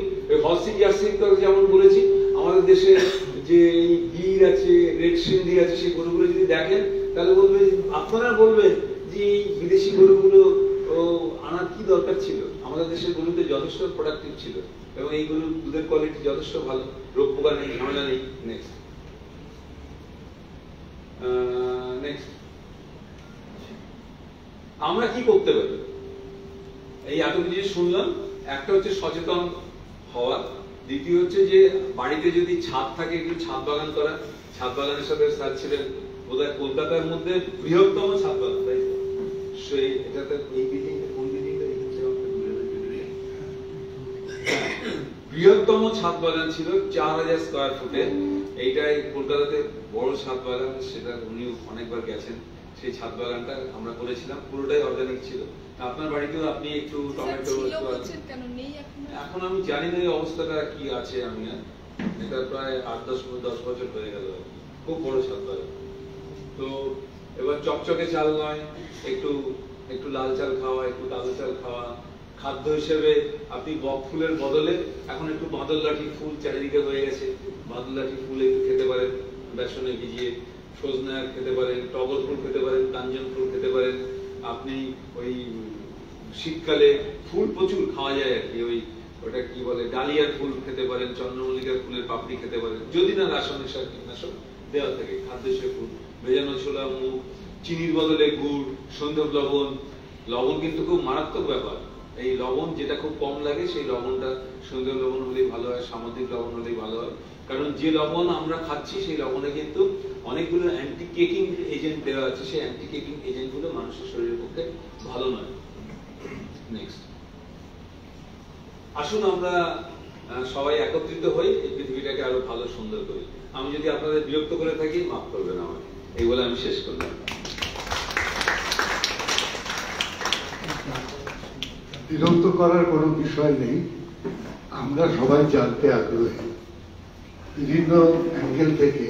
হর্সি জার্সি যেমন বলেছি, আমাদের দেশে যে গির আছে, রেড সিন্ধি আছে, সেই গরুগুলো যদি দেখেন তাহলে বলবেন, আপনারা বলবেন যে এই বিদেশি গরুগুলো আনার কি দরকার ছিল। আমাদের দেশের গরুতে যথেষ্ট প্রোডাক্টিভ ছিল এবং এই গরুর দুধের কোয়ালিটি যথেষ্ট ভালো, রোগ পোকা নেই, ঝামেলা নেই। নেক্সট, আমরা কি করতে পারি? এই এত কিছু শুনলাম। একটা হচ্ছে সচেতন হওয়া, দ্বিতীয় হচ্ছে যে বাড়িতে যদি ছাদ থাকে একটু ছাদ বাগান করা। ছাদ বাগানের সাথে স্যার ছিলেন বোধহয় কলকাতার মধ্যে বৃহত্তম ছাদ বাগান, তাই তো? সেই এটাতে এই বিল্ডিংটা, কোন বিল্ডিংটা? বৃহত্তম ছাদ বাগান ছিল 4000 স্কয়ার ফুটের। এইটাই কলকাতাতে বড় ছাদ বাগান, সেটা উনি অনেকবার গেছেন। সেই ছাদ বাগানটা আমরা করেছিলাম, পুরোটাই অর্গানিক ছিল। আপনার বাড়িতেও আপনি একটু টমেটো, এখন আমি জানি না এই অবস্থাটা কি আছে। আমি এটা প্রায় 8-10 বছর হয়ে গেল। খুব বড় ছাদ বাগান। তো এবার চকচকে চাল নয়, একটু একটু লাল চাল খাওয়া, একটু কালো চাল খাওয়া। খাদ্য হিসেবে আপনি বক ফুলের বদলে এখন একটু বাদল লাঠি ফুল চারিদিকে হয়ে গেছে, বাদল লাঠি ফুল একটু খেতে পারেন বেসনে ভিজিয়ে। সজনা খেতে পারেন, টগর ফুল খেতে পারেন, কাঞ্চন ফুল খেতে পারেন। আপনি ওই শীতকালে ফুল প্রচুর খাওয়া যায় আর কি, ওটা কি বলে, ডালিয়ার ফুল খেতে পারেন, চন্দ্রমল্লিকার ফুলের পাপড়ি খেতে পারেন, যদি না রাসায়নিক সার কীটনাশক দেওয়া থাকে। খাদ্য হিসেবে ফুল, ভেজানো ছোলা মুগ, চিনির বদলে গুড়, সন্ধব লবণ। লবণ কিন্তু খুব মারাত্মক ব্যাপার। এই লবণ যেটা খুব কম লাগে সেই লবণটা সন্ধব লবণ হলেই ভালো হয়, সামুদ্রিক লবণ হলেই ভালো হয়। কারণ যে লবণ আমরা খাচ্ছি সেই লবণে কিন্তু অনেকগুলো অ্যান্টি কেকিং এজেন্ট দেওয়া আছে, সেই অ্যান্টি কেকিং এজেন্ট গুলো মানুষের শরীরের পক্ষে ভালো নয়। নেক্সট, আসুন আমরা সবাই একত্রিত হই, এই পৃথিবীটাকে আরো ভালো সুন্দর করি। আমি যদি আপনাদের বিরক্ত করে থাকি মাফ করবেন আমাকে, এই বলে আমি শেষ করলাম। বিরক্ত করার কোনো বিষয় নেই, আমরা সবাই জানতে আগ্রহী। বিভিন্ন অ্যাঙ্গেল থেকে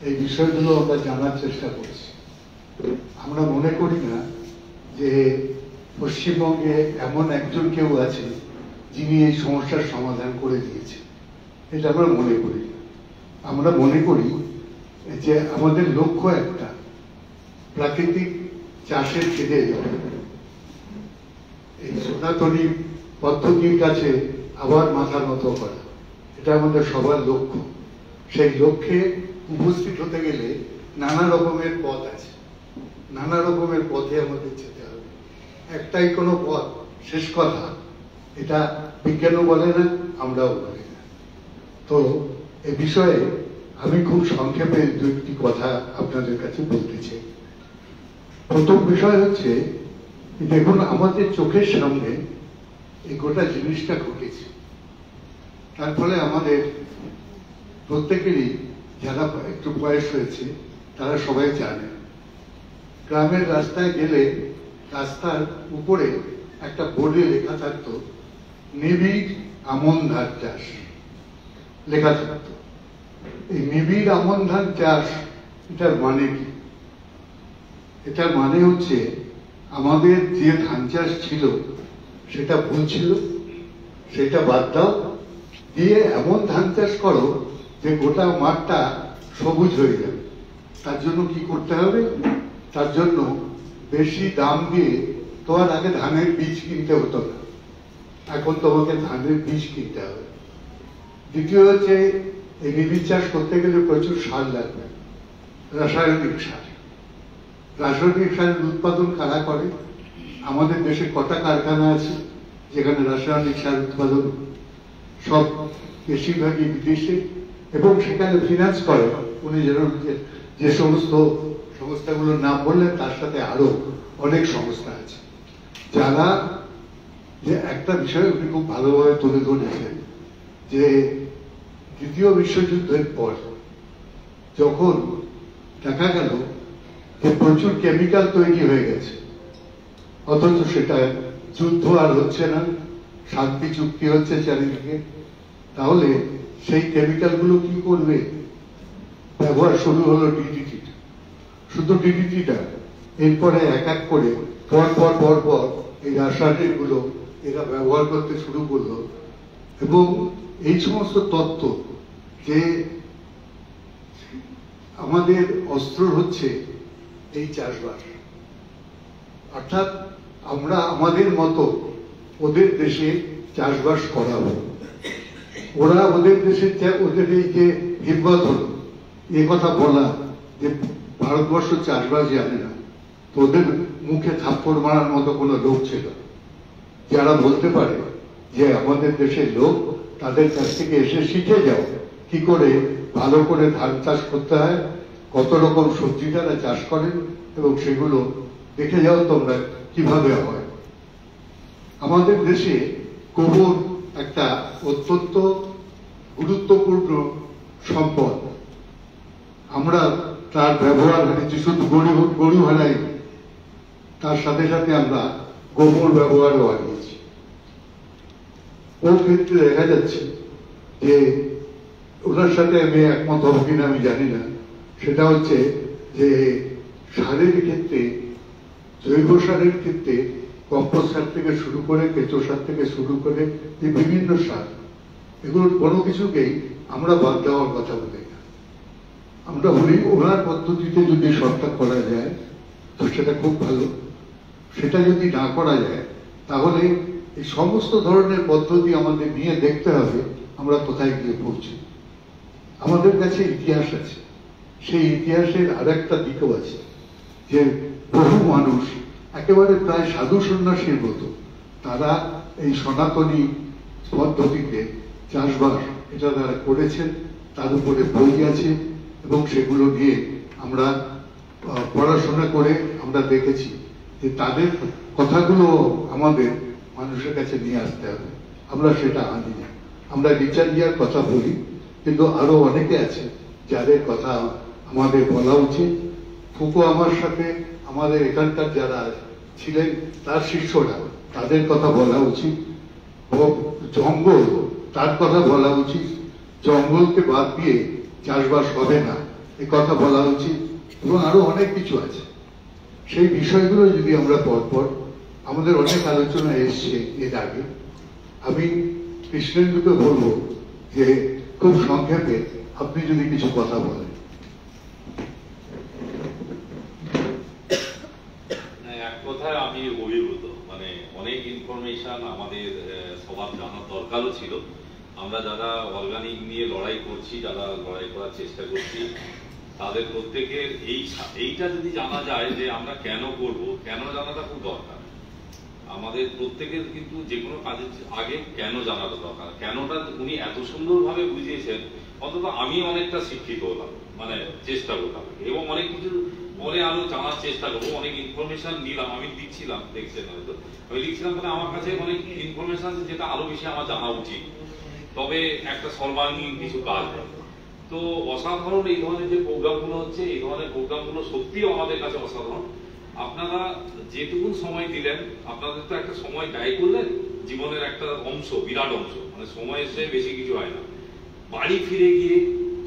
এই বিষয়গুলো আমরা জানার চেষ্টা করছি। আমরা মনে করি না যে পশ্চিমবঙ্গে এমন একজন কেউ আছে যিনি এই সমস্যার সমাধান করে দিয়েছে, এটা আমরা মনে করি না। আমরা মনে করি যে আমাদের লক্ষ্য একটা, প্রাকৃতিক চাষের ফিরে যাওয়া, এই সনাতনী পদ্ধতির কাছে আবার মাথা নত করা, এটা আমাদের সবার লক্ষ্য। সেই লক্ষ্যে উপস্থিত হতে গেলে নানা রকমের পথ আছে, নানা রকমের পথে আমাদের যেতে হবে। একটাই কোনো পথ শেষ কথা, এটা বিজ্ঞানও বলে না, আমরাও বলি। তো এ বিষয়ে আমি খুব সংক্ষেপে দুটি কথা আপনাদের কাছে বলতে চাই। প্রথম বিষয় হচ্ছে, দেখুন আমাদের চোখের সামনে এই গোটা জিনিসটা ঘটেছে, তার ফলে আমাদের প্রত্যেকেরই যারা একটু বয়স হয়েছে তারা সবাই জানে, গ্রামের রাস্তায় গেলে রাস্তার উপরে একটা বোর্ডে লেখা থাকতো নিবিড় আমন ধান চাষ লেখা থাকতো। এই নিবিড় আমন ধান চাষ এটার মানে কি? এটার মানে হচ্ছে আমাদের যে ধান চাষ ছিল সেটা ভুল ছিল, সেটা বাদ দাও, দিয়ে এমন ধান চাষ করো যে গোটা মাঠটা সবুজ হয়ে যাবে। তার জন্য কি করতে হবে? তার জন্য বেশি দাম দিয়ে তোমার আগে ধানের বীজ কিনতে হতো না, এখন তোমাকে ধানের বীজ কিনতে হবে। দ্বিতীয় হচ্ছে, এই নিবিড় চাষ করতে গেলে প্রচুর সার লাগবে, রাসায়নিক সার। রাসায়নিক সারের উৎপাদন কারা করে? আমাদের দেশে কটা কারখানা আছে যেখানে রাসায়নিক সার উৎপাদন? সব বেশিরভাগই বিদেশে, এবং সেখানে ফিনান্স করে উনি যে সমস্ত সংস্থাগুলোর নাম বললেন তার সাথে আরো অনেক সংস্থা আছে যারা, যে একটা বিষয় উনি খুব ভালোভাবে তুলে ধরেছেন যে দ্বিতীয় বিশ্বযুদ্ধের পর যখন দেখা গেল যে প্রচুর কেমিক্যাল তৈরি হয়ে গেছে, অথচ সেটা যুদ্ধ আর হচ্ছে না, শান্তি চুক্তি হচ্ছে চারিদিকে, তাহলে সেই কেমিক্যাল গুলো কি করবে? ব্যবহার শুরু হলো ডিডিটি, শুধু ডিডিটিটা, এরপরে এক এক করে পর পর পর পর এই রাসায়নিক গুলো এরা ব্যবহার করতে শুরু করলো। এবং এই সমস্ত তত্ত্ব যে আমাদের অস্ত্র হচ্ছে এই চাষবাস, অর্থাৎ আমরা আমাদের মতো ওদের দেশে চাষবাস করাবো। ওরা ওদের দেশে ওদের এই যে হিম্মত হলো এ কথা বলা যে ভারতবর্ষ চাষবাস জানে না, তো ওদের মুখে থাপ্পড় মারার মতো কোনো লোক ছিল যারা বলতে পারে যে আমাদের দেশের লোক, তাদের কাছ থেকে এসে শিখে যাও কি করে ভালো করে ধান চাষ করতে হয়, কত রকম সবজি তারা চাষ করেন, এবং সেগুলো দেখে যাও তোমরা কিভাবে হয়। আমাদের দেশে গোবর একটা অত্যন্ত গুরুত্বপূর্ণ সম্পদ। আমরা তার ব্যবহার হয়েছে শুধু গরু হারাই, তার সাথে সাথে আমরা গোবর ব্যবহারও হারিয়েছি। ওর ক্ষেত্রে দেখা যাচ্ছে যে ওনার সাথে আমি একমত হব কিনা আমি জানি না, সেটা হচ্ছে যে সারের ক্ষেত্রে, জৈব সারের ক্ষেত্রে কম্পোস্ট সার থেকে শুরু করে, কেঁচো সার থেকে শুরু করে এই বিভিন্ন সার, এগুলোর কোনো কিছুকেই আমরা বাদ দেওয়ার কথা বলি না। আমরা বলি ওনার পদ্ধতিতে যদি সবটা করা যায় তো সেটা খুব ভালো, সেটা যদি না করা যায় তাহলে এই সমস্ত ধরনের পদ্ধতি আমাদের নিয়ে দেখতে হবে আমরা কোথায় গিয়ে পৌঁছি। আমাদের কাছে ইতিহাস আছে, সেই ইতিহাসের আর একটা দিকও আছে যে বহু মানুষ একেবারে প্রায় সাধু সন্ন্যাসীর মতো তারা এই সনাতনী পদ্ধতিতে চাষবাস এটা তারা করেছেন, তার উপরে বই আছে, এবং সেগুলো নিয়ে আমরা পড়াশোনা করে আমরা দেখেছি যে তাদের কথাগুলো আমাদের মানুষের কাছে নিয়ে আসতে হবে। আমরা সেটা আনি না, আমরা রিচার্জিয়ার কথা বলি, কিন্তু আরো অনেকে আছে যাদের কথা আমাদের বলা উচিত। ফুকো আমার সাথে আমাদের এখানকার যারা ছিলেন তার শিষ্যরা, তাদের কথা বলা উচিত। জঙ্গল, তার কথা বলা উচিত। জঙ্গলকে বাদ দিয়ে চাষবাস হবে না এ কথা বলা উচিত, এবং আরো অনেক কিছু আছে। সেই বিষয়গুলো যদি আমরা পরপর, আমাদের অনেক আলোচনা এসছে এর আগে, আমি কৃষ্ণেন্দুকে বলবো যে খুব সংক্ষেপে আপনি যদি কিছু কথা বলেন। এক কথায় আমি অভিভূত, মানে অনেক ইনফরমেশন আমাদের সবার জানার দরকারও ছিল। আমরা যারা অর্গানিক নিয়ে লড়াই করছি, যারা লড়াই করার চেষ্টা করছি, তাদের প্রত্যেকের এইটা যদি জানা যায় যে আমরা কেন করব, কেন জানাটা খুব দরকার। আমাদের প্রত্যেকের কিন্তু যে কোনো কাজের আগে কেন জানাটা দরকার। কেনটা উনি এত সুন্দরভাবে বুঝিয়েছেন, অন্তত আমি অনেকটা শিক্ষিত হলাম, মানে চেষ্টা করলাম এবং অনেক কিছু পরে আরো জানার চেষ্টা করবো। অনেক ইনফরমেশন নিলাম, আমি লিখছিলাম, দেখছেন হয়তো আমি লিখছিলাম, মানে আমার কাছে অনেক ইনফরমেশন আছে যেটা আরো বেশি আমার জানা উচিত, তবে একটা সর্বাঙ্গীন কিছু কাজ হয়। তো অসাধারণ এই ধরনের যে প্রোগ্রামগুলো হচ্ছে, এই ধরনের প্রোগ্রামগুলো সত্যিই আমাদের কাছে অসাধারণ। আপনারা যেটুকু সময় দিলেন, আপনাদের তো একটা সময় ব্যয় করলেন, জীবনের একটা অংশ, বিরাট অংশ, মানে সময়ের চেয়ে বেশি কিছু হয় না। বাড়ি ফিরে গিয়ে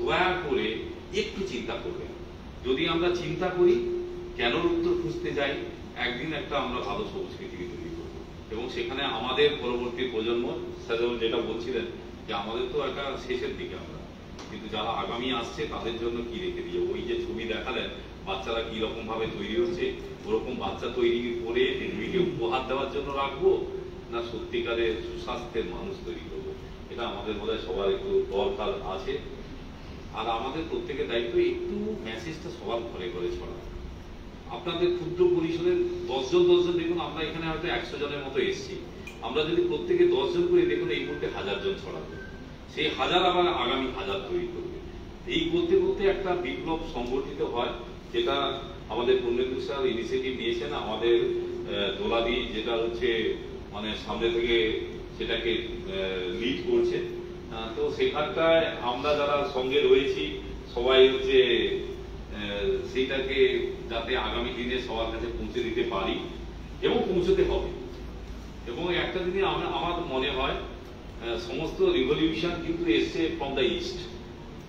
দয়া করে একটু চিন্তা করবেন। যদি আমরা চিন্তা করি, কেন উত্তর খুঁজতে যাই, একদিন একটা আমরা ভালো সবুজ পৃথিবী তৈরি করবো এবং সেখানে আমাদের পরবর্তী প্রজন্ম, যেমন যেটা বলছিলেন যে আমাদের তো একটা শেষের দিকে আমরা, কিন্তু যারা আগামী আসছে তাদের জন্য কি রেখে দিয়ে, ওই যে ছবি দেখালেন বাচ্চারা কি রকম ভাবে তৈরি হচ্ছে, ওরকম বাচ্চা তৈরি করে পৃথিবীকে উপহার দেওয়ার জন্য রাখবো, না সত্যিকারের সুস্বাস্থ্যের মানুষ তৈরি করবো। এটা আমাদের বোধহয় সবার একটু দরকার আছে। আর আমাদের প্রত্যেকের দায়িত্ব একটু মেসেজটা সবার ঘরে ঘরে ছড়ানো। আপনাদের ক্ষুদ্র পরিসরের 10 জন দেখুন, আমরা এখানে হয়তো 100 জনের মতো এসেছি, আমরা যদি প্রত্যেকে 10 জন করে দেখুন, এই মুহূর্তে 1000 জন ছড়াবে, সেই 1000 আবার আগামী 1000 তৈরি করবে। এই করতে করতে একটা বিপ্লব সংগঠিত হয়, যেটা আমাদের পূর্ণেন্দু স্যার ইনিশিয়েটিভ নিয়েছেন। আমাদের দোলাদি যেটা হচ্ছে মানে সামনে থেকে সেটাকে লিড করছে। তো সেখানটায় আমরা যারা সঙ্গে রয়েছি সবাই হচ্ছে সেইটাকে যাতে আগামী দিনে সবার কাছে পৌঁছে দিতে পারি এবং পৌঁছতে হবে। এবং একটা জিনিস আমার মনে হয়, সমস্ত রিভলিউশন কিন্তু এসছে ফ্রম দ্য ইস্ট।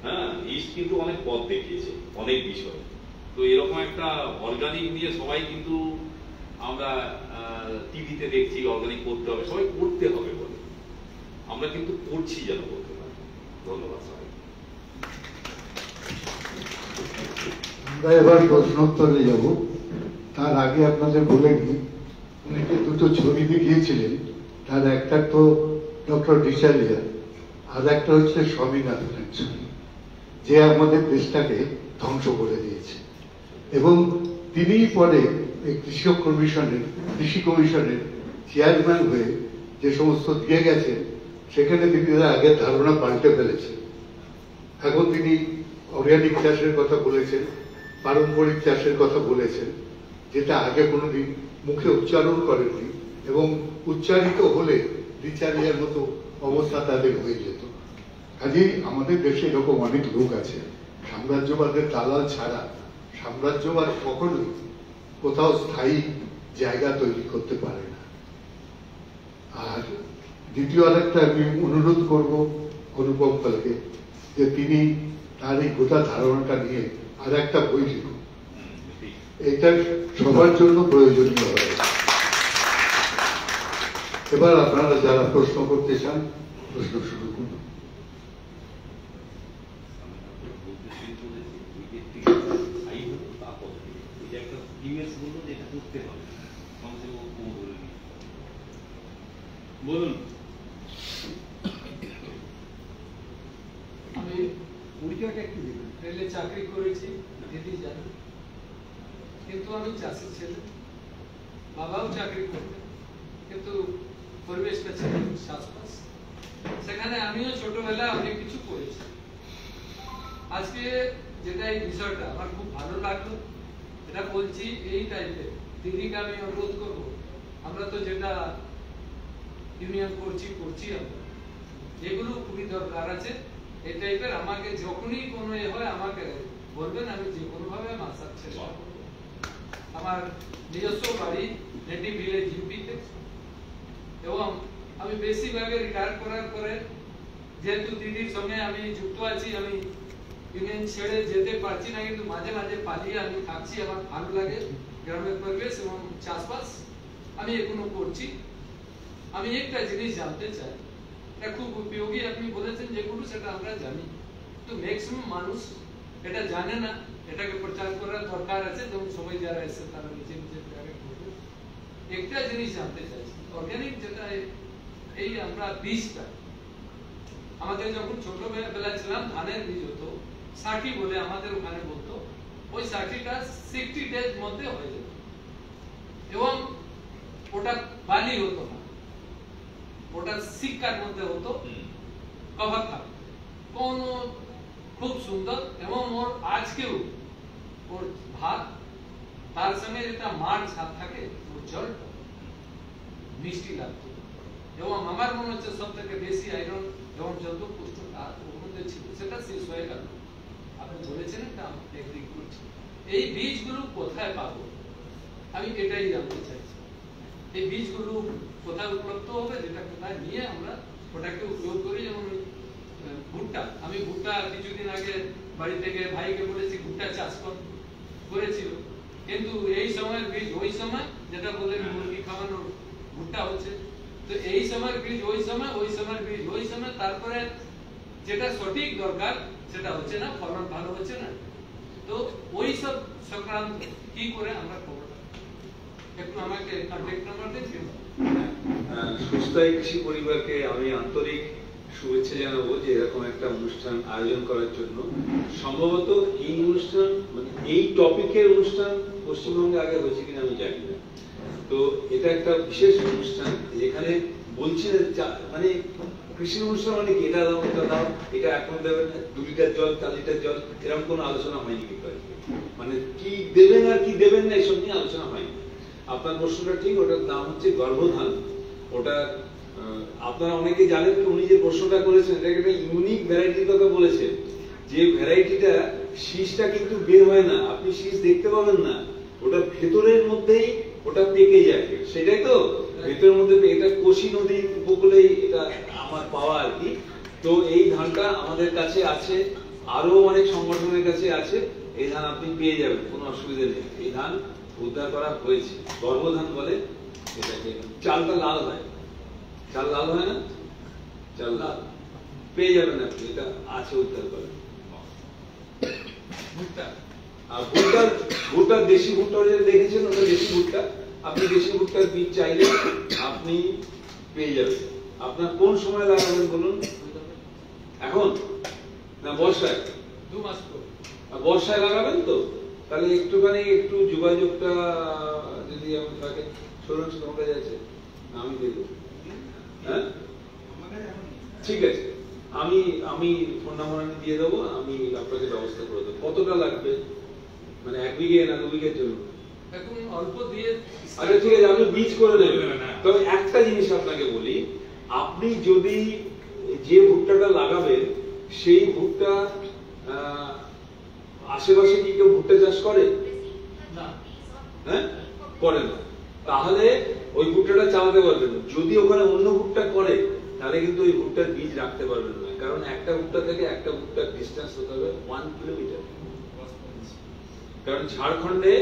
হ্যাঁ, ইস্ট কিন্তু অনেক পথ দেখিয়েছে অনেক বিষয়। তো এরকম একটা অর্গানিক নিয়ে সবাই কিন্তু আমরা টিভিতে দেখছি অর্গানিক করতে হবে, সবাই করতে হবে বলে, আমরা কিন্তু করছি যেন করতে পারি। ধন্যবাদ সবাই। আমরা এবার প্রশ্নোত্তরে যাব। তার আগে আপনাদের বলে দিই, উনি যে দুটো ছবি দেখিয়েছিলেন, তার একটা তো ডক্টর ডিসালিয়া, আর একটা হচ্ছে স্বামীনাথনের ছবি, যে আমাদের দেশটাকে ধ্বংস করে দিয়েছে। এবং তিনি পরে কৃষি কমিশনের চেয়ারম্যান হয়ে যে সমস্ত দিয়ে গেছেন, সেখানে তিনি আগের ধারণা পাল্টে ফেলেছেন। এখন তিনি অর্গানিক চাষের কথা বলেছেন, পারম্পরিক চাষের কথা বলেছেন, যেটা আগে কোনোদিন মুখে উচ্চারণ করেননি, এবং উচ্চারিত হলে বিচারিয়ার মতো অবস্থা তাদের হয়ে যেত। কাজেই আমাদের দেশে এরকম অনেক লোক আছে, সাম্রাজ্যবাদের দালাল ছাড়া সাম্রাজ্যবাদ কখনোই কোথাও স্থায়ী জায়গা তৈরি করতে পারে না। আর দ্বিতীয় আরেকটা আমি অনুরোধ করব অনুপম পালকে, যে তিনি তার এই গোটা ধারণাটা নিয়ে আর একটা বই লিখুন, এটা সবার জন্য প্রয়োজনীয় হবে। এবার আপনারা যারা প্রশ্ন করতে চান প্রশ্ন শুরু করুন। বলুন। আমি পরিচয়টা একটু দিবেন। রেলে চাকরি করেছি, দিদি জানেন, কিন্তু আমি চাষি ছেলে, বাবাও চাকরি করতেন, কিন্তু পরিবেশটা ছিল চাষবাস। সেখানে আমিও ছোটবেলা অনেক কিছু করেছি। আজকে যেটা এই বিষয়টা আমার খুব ভালো লাগলো, এটা বলছি এই টাইপের দিদিকে আমি অনুরোধ করবো, আমরা তো যেটা ইউনিয়ন করছি আমরা, এগুলো খুবই দরকার আছে। এই টাইপের আমাকে যখনই কোনো হয় আমাকে বলবেন, আমি যে কোনো ভাবে আসার চেষ্টা করবো। আমার নিজস্ব বাড়ি নেটিভ ভিলেজ ইউপিতে, এবং আমি বেশিরভাগে রিটায়ার করার পরে যেহেতু দিদির সঙ্গে আমি যুক্ত আছি, আমি ইউনিয়ন ছেড়ে যেতে পারছি না, কিন্তু মাঝে মাঝে পালিয়ে আমি থাকছি। আমার ভালো লাগে গ্রামের পরিবেশ এবং চাষবাস, আমি এখনো করছি। আমি একটা জিনিস জানতে চাই, এটা খুব উপযোগী, আপনি বলেছেন যেগুলো সেটা আমরা জানি, তো ম্যাক্সিমাম মানুষ এটা জানে না, এটাকে প্রচার করার দরকার আছে, যেমন সবাই যারা এসে তারা নিজে নিজে করবে। একটা জিনিস জানতে চাইছি, অর্গানিক যেটা এই আমরা বীজটা, আমাদের যখন ছোটবেলা ছিলাম ধানের বীজ হতো, 60 বলে আমাদের ওখানে বলতো, ওই 60টা 60 ডেজ মধ্যে হয়ে যেত, এবং ওটা বালি হতো না, ওটা সিক্কার মধ্যে হতো, কভার থাকতো কোন খুব সুন্দর। এবং ওর আজকেও ওর ভাত তার সঙ্গে যেটা মার সাথ থাকে ওর জলটা মিষ্টি লাগতো। এবং আমার মনে হচ্ছে সব থেকে বেশি আয়রন এবং যত পুষ্টিটা ওর মধ্যে ছিল সেটা শেষ হয়ে গেল। আপনি বলেছেন এটা আমি এগ্রি করছি। এই বীজগুলো কোথায় পাবো আমি এটাই জানতে চাইছি। এই বীজগুলো কোথায় উপলব্ধ হবে, যেটা কোথায় নিয়ে আমরা ওটাকে উপয়োগ করি। যেমন ভুট্টা, আমি ভুট্টা কিছুদিন আগে বাড়ি থেকে ভাইকে বলেছি ভুট্টা চাষ করেছিল, কিন্তু এই সময়ের বীজ ওই সময়, যেটা বলে মুরগি খাওয়ানোর ভুট্টা হচ্ছে, তো এই সময়ের বীজ ওই সময়, ওই সময়ের বীজ ওই সময়, তারপরে যেটা সঠিক দরকার সেটা হচ্ছে না, ফলন ভালো হচ্ছে না। তো ওই সব সংক্রান্ত কি করে আমরা খবরটা একটু আমাকে কন্ট্যাক্ট নাম্বার দিন। সুস্থায়ী কৃষি পরিবারকে আমি আন্তরিক শুভেচ্ছা জানাবো যে এরকম একটা অনুষ্ঠান আয়োজন করার জন্য। সম্ভবত এই অনুষ্ঠান মানে এই টপিকের অনুষ্ঠান পশ্চিমবঙ্গে আগে হয়েছে কিনা আমি জানি না। তো এটা একটা বিশেষ অনুষ্ঠান যেখানে বলছি মানে কৃষি অনুষ্ঠান মানে কি এটা দাও এটা দাও, এটা এখন দেবেন 2 লিটার জল 4 লিটার জল, এরকম কোনো আলোচনা হয়নি কিন্তু মানে কি দেবেন আর কি দেবেন না এসব নিয়ে আলোচনা হয়নি। আপনার প্রশ্নটা ঠিক, ওটার নাম হচ্ছে গর্ভধান। ওটা আপনারা অনেকে জানেন তো, উনি যে প্রশ্নটা করেছেন এটা একটা ইউনিক ভ্যারাইটির কথা বলেছেন, যে ভ্যারাইটিটা শীষটা কিন্তু বের হয় না, আপনি শীষ দেখতে পাবেন না, ওটা ভেতরের মধ্যেই ওটা পেকে যায়, সেটাই তো ভেতরের মধ্যে। এটা কোশি নদীর উপকূলেই এটা আমার পাওয়া আর কি। তো এই ধানটা আমাদের কাছে আছে, আরো অনেক সংগঠনের কাছে আছে, এই ধান আপনি পেয়ে যাবেন, কোনো অসুবিধা নেই। এই ধান উদ্ধার করা হয়েছে, গর্ভধান বলে এটাকে। চালটা লাল হয়, চাল লাল হয় না, চাল লাল পেয়ে যাবেন আপনি, এটা আছে উদ্ধার করা। ভুট্টা, আর ভুট্টা দেশি ভুট্টা দেখেছেন, ওটা দেশি ভুট্টা। আপনি দেশি ভুট্টার বীজ চাইলে আপনি পেয়ে যাবেন। আপনার কোন সময় লাগাবেন বলুন? এখন না বর্ষায়? 2 মাস পরে। বর্ষায় লাগাবেন তো, তাহলে একটুখানি একটু যোগাযোগটা যদি আমি থাকে, শুনুন তোমার কাছে আছে, আমি দেবো। হ্যাঁ ঠিক আছে, আমি ফোন নাম্বার দিয়ে দেবো, আমি আপনাকে ব্যবস্থা করে দেবো। কতটা লাগবে মানে 1 বিঘে না 2 বিঘের জন্য? এখন অল্প দিয়ে। আচ্ছা ঠিক আছে, আপনি বীজ করে দেবেন। তবে একটা জিনিস আপনাকে বলি, আপনি যদি যে ভুট্টাটা লাগাবেন সেই ভুট্টা আশেপাশে কি কেউ ভুট্টা চাষ করে? না। হ্যাঁ করে না, তাহলে ওই ভুট্টাটা চালাতে পারবেন। যদি ওখানে অন্য ভুট্টা করে তাহলে কিন্তু ওই ভুট্টার বীজ রাখতে পারবেন না, কারণ একটা ভুট্টা থেকে একটা ভুট্টার ডিস্টেন্স হতে হবে 1 কিলোমিটার। কারণ ঝাড়খণ্ডে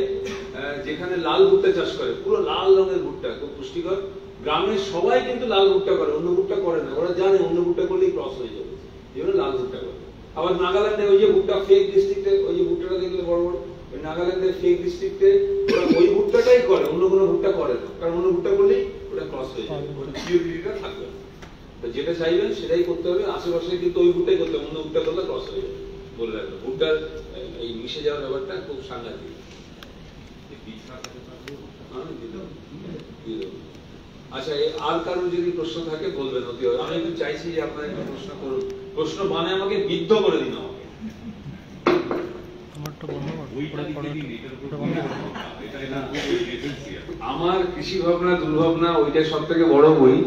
যেখানে লাল ভুট্টা চাষ করে, পুরো লাল রঙের ভুট্টা, খুব পুষ্টিকর, গ্রামের সবাই কিন্তু লাল ভুট্টা করে, অন্য ভুট্টা করে না। ওরা জানে অন্য ভুট্টা করলেই ক্রস হয়ে যাবে, এই জন্য লাল ভুট্টা করে। আবার নাগাল্যান্ডে ওই যে ভুট্টা ফেক ডিস্ট্রিক্টে, ওই যে ভুট্টাটা দেখলে বড় বড়, ওই নাগাল্যান্ডের ফেক ডিস্ট্রিক্টে ওরা ওই ভুট্টাটাই করে, অন্য কোনো ভুট্টা করে না, কারণ অন্য ভুট্টা করলেই ওটা ক্রস হয়ে যাবে, ওটা পিওরিটিটা থাকবে না। তো যেটা চাইবেন সেটাই করতে হবে, আশেপাশে কিন্তু ওই ভুট্টাই করতে হবে, অন্য ভুট্টা করলে ক্রস হয়ে যাবে, বলে রাখবেন। ভুট্টার এই মিশে যাওয়ার ব্যাপারটা খুব সাংঘাতিক। আচ্ছা, আর কারোর যদি প্রশ্ন থাকে বলবেন, অতি আমি একটু চাইছি যে আপনারা একটু প্রশ্ন করুন। প্রশ্ন মানে আমাকে বিদ্ধ করে দিন আমাকে। আমার কৃষি ভাবনা দুর্ভাবনা, ওইটা সব থেকে বড় বই,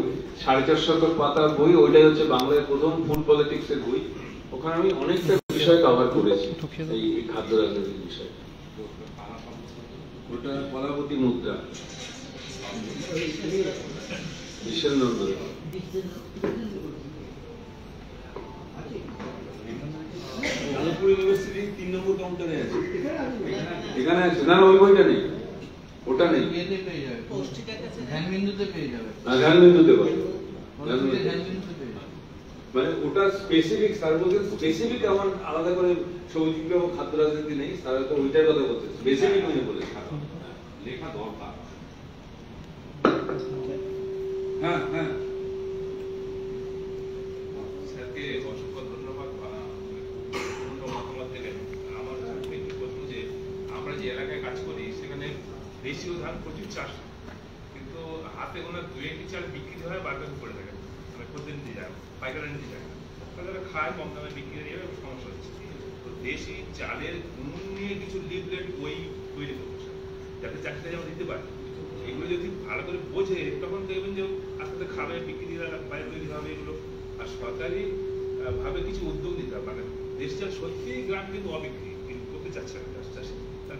450 পাতার বই, ওইটাই হচ্ছে বাংলার প্রথম ফুড পলিটিক্স এর বই। ওখানে আমি অনেকটা বিষয় কভার করেছি, এই খাদ্য রাজনীতির বিষয়। ওটা কলাবতী মুদ্রা, বিশ্বনন্দ আলিপুর ইউনিভার্সিটি 3 নম্বর কাউন্টারে আছে, এখানে আছে। না ওই বইটা নেই, ওটা নেই, ধ্যানবিন্দুতে পেয়ে যাবে, মানে ওটা স্পেসিফিক, তার মধ্যে স্পেসিফিক আমার আলাদা করে সবজি এবং খাদ্য রাজনীতি নেই, তারা তো ওইটার কথা বলতে স্পেসিফিক উনি বলেছে, লেখা দরকার। হ্যাঁ হ্যাঁ স্যারকে অসংখ্য ধন্যবাদ মতামত দিলেন। আমার একটু প্রশ্ন যে আমরা যে এলাকায় কাজ করি সেখানে দেশীয় ধান প্রচুর চাষ, কিন্তু হাতে ওনার 2-1টি চাল বিক্রি হয় বারবার পড়ে থাকে, মানে প্রতিদিন নিতে যায়, পাইকারি নিতে যায়, তাহলে তারা খায় কম দামে বিক্রি হয়ে যাবে, সমস্যা হচ্ছে। তো দেশি চালের গুণ নিয়ে কিছু লিফলেট বই তৈরি করছে যাতে চাকরিটা যেমন দিতে পারে, এগুলো যদি ভালো করে বোঝে তখন দেখবেন যে আস্তে আস্তে খাবে, বিক্রি বাইরে তৈরি হবে এগুলো। আর সরকারি ভাবে কিছু উদ্যোগ নিতে হবে, মানে দেশটা সত্যি গ্রাম কিন্তু অবিক্রি করতে চাচ্ছে না চাষি,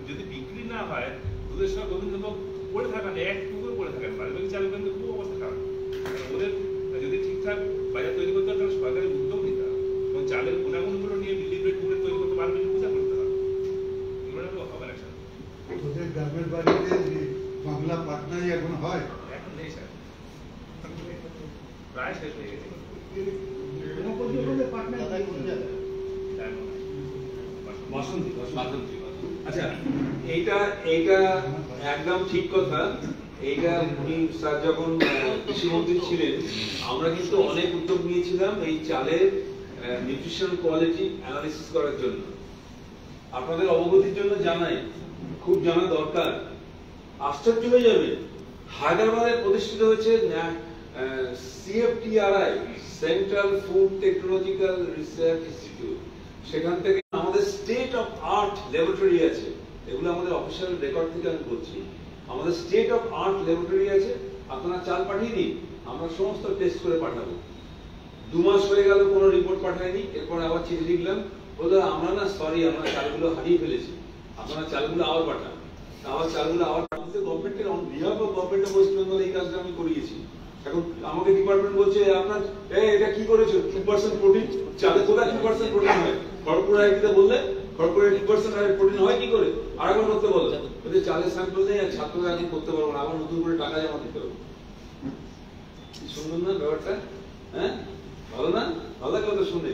যদি বিক্রি না হয় দুধের সঙ্গে গোবিন্দভোগ পড়ে থাকেন, এক পুকুর পড়ে থাকেন, বাড়ি চাল কিন্তু খুব অবস্থা খারাপ। ওদের যদি ঠিকঠাক বাজার তৈরি করতে হয় তাহলে সরকারি উদ্যোগ নিতে হবে এবং চালের গুণাগুণগুলো নিয়ে লিফলেট করে তৈরি করতে পারবে পূজা করতে হবে, এগুলো হবে না স্যার। ওদের গ্রামের বাড়িতে বাংলা পাটনাই এখন হয়, এখন নেই স্যার, প্রায় শেষ হয়ে গেছে। আচ্ছা, এইটা একদম ঠিক কথা। এইটা উনি স্যার যখন কৃষিমন্ত্রী ছিলেন আমরা কিন্তু অনেক উদ্যোগ নিয়েছিলাম এই চালের নিউট্রিশন কোয়ালিটি অ্যানালিসিস করার জন্য। আপনাদের অবগতির জন্য জানাই, খুব জানা দরকার, আশ্চর্য হয়ে যাবে, হায়দ্রাবাদে প্রতিষ্ঠিত হয়েছে CFTRI, central food technological research institute. সেখান থেকে আমাদের স্টেট অফ আর্ট ল্যাবরেটরি আছে, এগুলো আমাদের অফিসিয়াল রেকর্ড থেকে আমি বলছি, আমাদের স্টেট অফ আর্ট ল্যাবরেটরি আছে। আপনারা চাল পাঠিয়ে দিন, আমরা সমস্ত টেস্ট করে পাঠাবো। 2 মাস হয়ে গেল কোনো রিপোর্ট পাঠায়নি, এরপর আবার চিঠি লিখলাম, বললো আমরা না সরি, আমরা চালগুলো হারিয়ে ফেলেছি, আপনারা চালগুলো আবার পাঠান। আবার চালগুলো আবার গভর্নমেন্টের on behalf of government of West Bengal এই কাজটা আমি করিয়েছি। এখন আমাকে ডিপার্টমেন্ট বলছে আপনার এটা কি করেছো, 2% প্রোটিন চালে, কোথায় 2% প্রোটিন হয়? খড়পুরা দিতে বললে খড়পুরে 2% প্রোটিন হয় কি করে? আরেকবার করতে বলো, যদি চালের স্যাম্পল নেই আর ছাত্ররা এখন করতে পারবো না, আবার নতুন করে টাকা জমা দিতে হবে। শুনুন না ব্যাপারটা, হ্যাঁ ভালো না? ভালো লাগে কথা শুনে।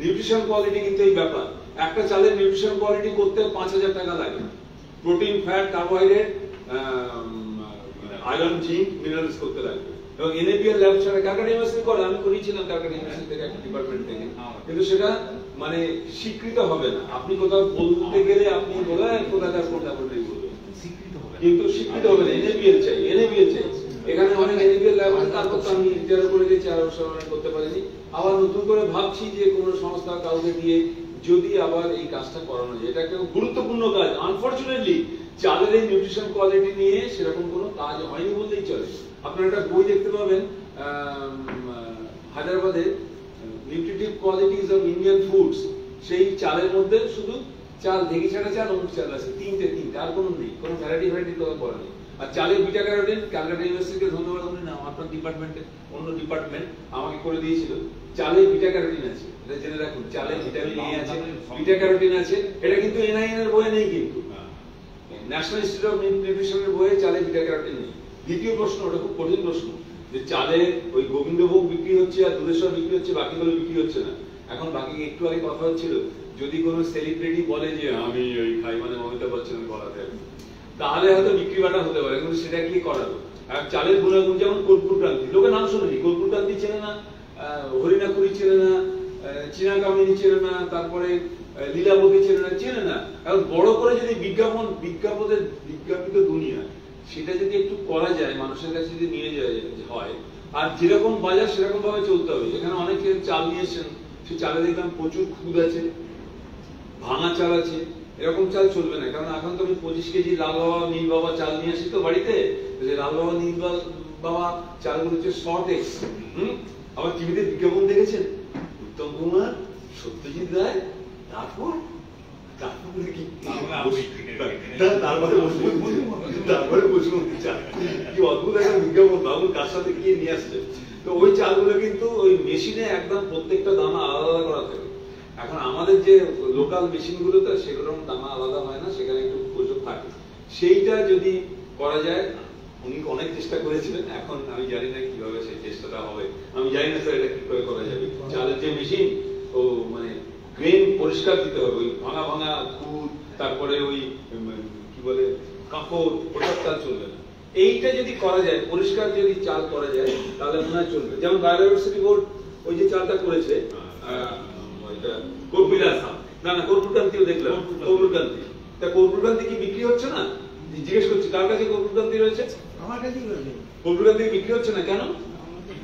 নিউট্রিশন কোয়ালিটি কিন্তু এই ব্যাপার, একটা চালের নিউট্রিশন কোয়ালিটি করতে 5000 টাকা লাগে। Protein, fat, carbohydrate, iron, zinc, minerals করতে লাগবে। এবং NABL ল্যাব ছাড়া ক্যালকাটা ইউনিভার্সিটি করে, আমি করিয়েছিলাম ক্যালকাটা ইউনিভার্সিটি থেকে একটা ডিপার্টমেন্ট থেকে, কিন্তু সেটা মানে স্বীকৃত হবে না। আপনি কোথাও বলতে গেলে আপনি বলেন কোথাকার কোনটা বলতে বলবেন, কিন্তু স্বীকৃত হবে না। NABL চাই, NABL চাই। এখানে অনেক NABL ল্যাব আছে, তারপর তো আমি ইন্টারভিউ করে গেছি, আর সমাধান করতে পারিনি। আবার নতুন করে ভাবছি যে কোনো সংস্থা কাউকে দিয়ে যদি আবার এই কাজটা করানো যায়, এটা একটা গুরুত্বপূর্ণ কাজ। আনফরচুনেটলি চালের এই নিউট্রিশন কোয়ালিটি নিয়ে সেরকম কোনো কাজ হয়নি বললেই চলে। আপনারা একটা বই দেখতে পাবেন হায়দ্রাবাদে, nutritive qualities of Indian foods. সেই চালের মধ্যে শুধু চাল, ঢেকি ছাড়া চাল, অমুক চাল আছে, তিনটে, আর কোনো নেই, কোনো ভ্যারাইটি কথা বলা নেই। আর চালের বিটা ক্যারোটিন, ক্যালকাটা ইউনিভার্সিটিকে ধন্যবাদ, উনি না আপনার ডিপার্টমেন্টে, অন্য ডিপার্টমেন্ট আমাকে করে দিয়েছিল। চালে বিটা ক্যারোটিন আছে, এটা জেনে রাখুন, চালে ভিটামিন এ আছে, বিটা ক্যারোটিন আছে। এটা কিন্তু NIN এর বইয়ে নেই, কিন্তু ন্যাশনাল ইনস্টিটিউট অফ নিউট্রিশনের বইয়ে চালে বিটা ক্যারোটিন নেই। দ্বিতীয় প্রশ্ন, ওটা খুব কঠিন প্রশ্ন, যে চালে ওই গোবিন্দভোগ বিক্রি হচ্ছে আর দুধেশ্বর বিক্রি হচ্ছে, বাকিগুলো বিক্রি হচ্ছে না। এখন বাকি একটু আগে কথা হচ্ছিল, যদি কোনো সেলিব্রিটি বলে যে আমি ওই খাই, মানে অমিতাভ বচ্চন বলাতে, তাহলে হয়তো বিক্রি বাটা হতে পারে, কিন্তু সেটা কি করাবো? আর চালের গুণাগুণ, যেমন কর্পূর ক্রান্তি, লোকের নাম শুনেনি, কর্পূর ক্রান্তি চেনে না, হরিণাকুড়ি চেনে না, চীনা কামিনী চেনে না, তারপরে লীলাবতী চেনে না। এখন বড় করে যদি বিজ্ঞাপিত দুনিয়া, সেটা যদি একটু করা যায়, মানুষের কাছে যদি নিয়ে যায় হয়, আর যেরকম বাজার সেরকম ভাবে চলতে হবে। এখানে অনেকে চাল নিয়েছেন, সেই চালে দেখলাম প্রচুর খুদ আছে, ভাঙা চাল আছে, এরকম চাল চলবে না। কারণ এখন তো আমি 25 কেজি লাল বাবা, নীল বাবা চাল নিয়ে আসি তো বাড়িতে, লাল বাবা, নীল বাবা চালগুলো হচ্ছে শর্ট এক্স। আবার টিভিতে বিজ্ঞাপন দেখেছেন, উত্তম কুমার, সত্যজিৎ রায়, তারপর কি অদ্ভুত একটা বিজ্ঞাপন, বাবুর কার সাথে কি নিয়ে আসছে। তো ওই চালগুলো কিন্তু ওই মেশিনে একদম প্রত্যেকটা দানা আলাদা করা থাকে। এখন আমাদের যে লোকাল মেশিন গুলোতে সেগুলোর দানা আলাদা হয় না, সেখানে একটু প্রচুর থাকে। সেইটা যদি করা যায়, উনি অনেক চেষ্টা করেছিলেন, এখন আমি জানি না কিভাবে সেই চেষ্টাটা হবে, আমি জানি না স্যার এটা কি করে করা যাবে। চালের যে মেশিন, ও মানে গ্রেন পরিষ্কার দিতে হবে, ওই ভাঙা ভাঙা খুদ, তারপরে ওই কি বলে কাপড়, ওসব চাল চলবে না। এইটা যদি করা যায়, পরিষ্কার যদি চাল করা যায়, তাহলে মনে হয় চলবে। যেমন বায়োডাইভার্সিটি বোর্ড ওই যে চালটা করেছে, কর্পূরকান্তি, না কর্পূরকান্তিও দেখলাম, কর্পূরকান্তি। তা কর্পূরকান্তি কি বিক্রি হচ্ছে না? জিজ্ঞেস করছি কার কাছে কর্পূরকান্তি রয়েছে? আমার কাছেই রয়েছে। কর্পূরকান্তি বিক্রি হচ্ছে না কেন?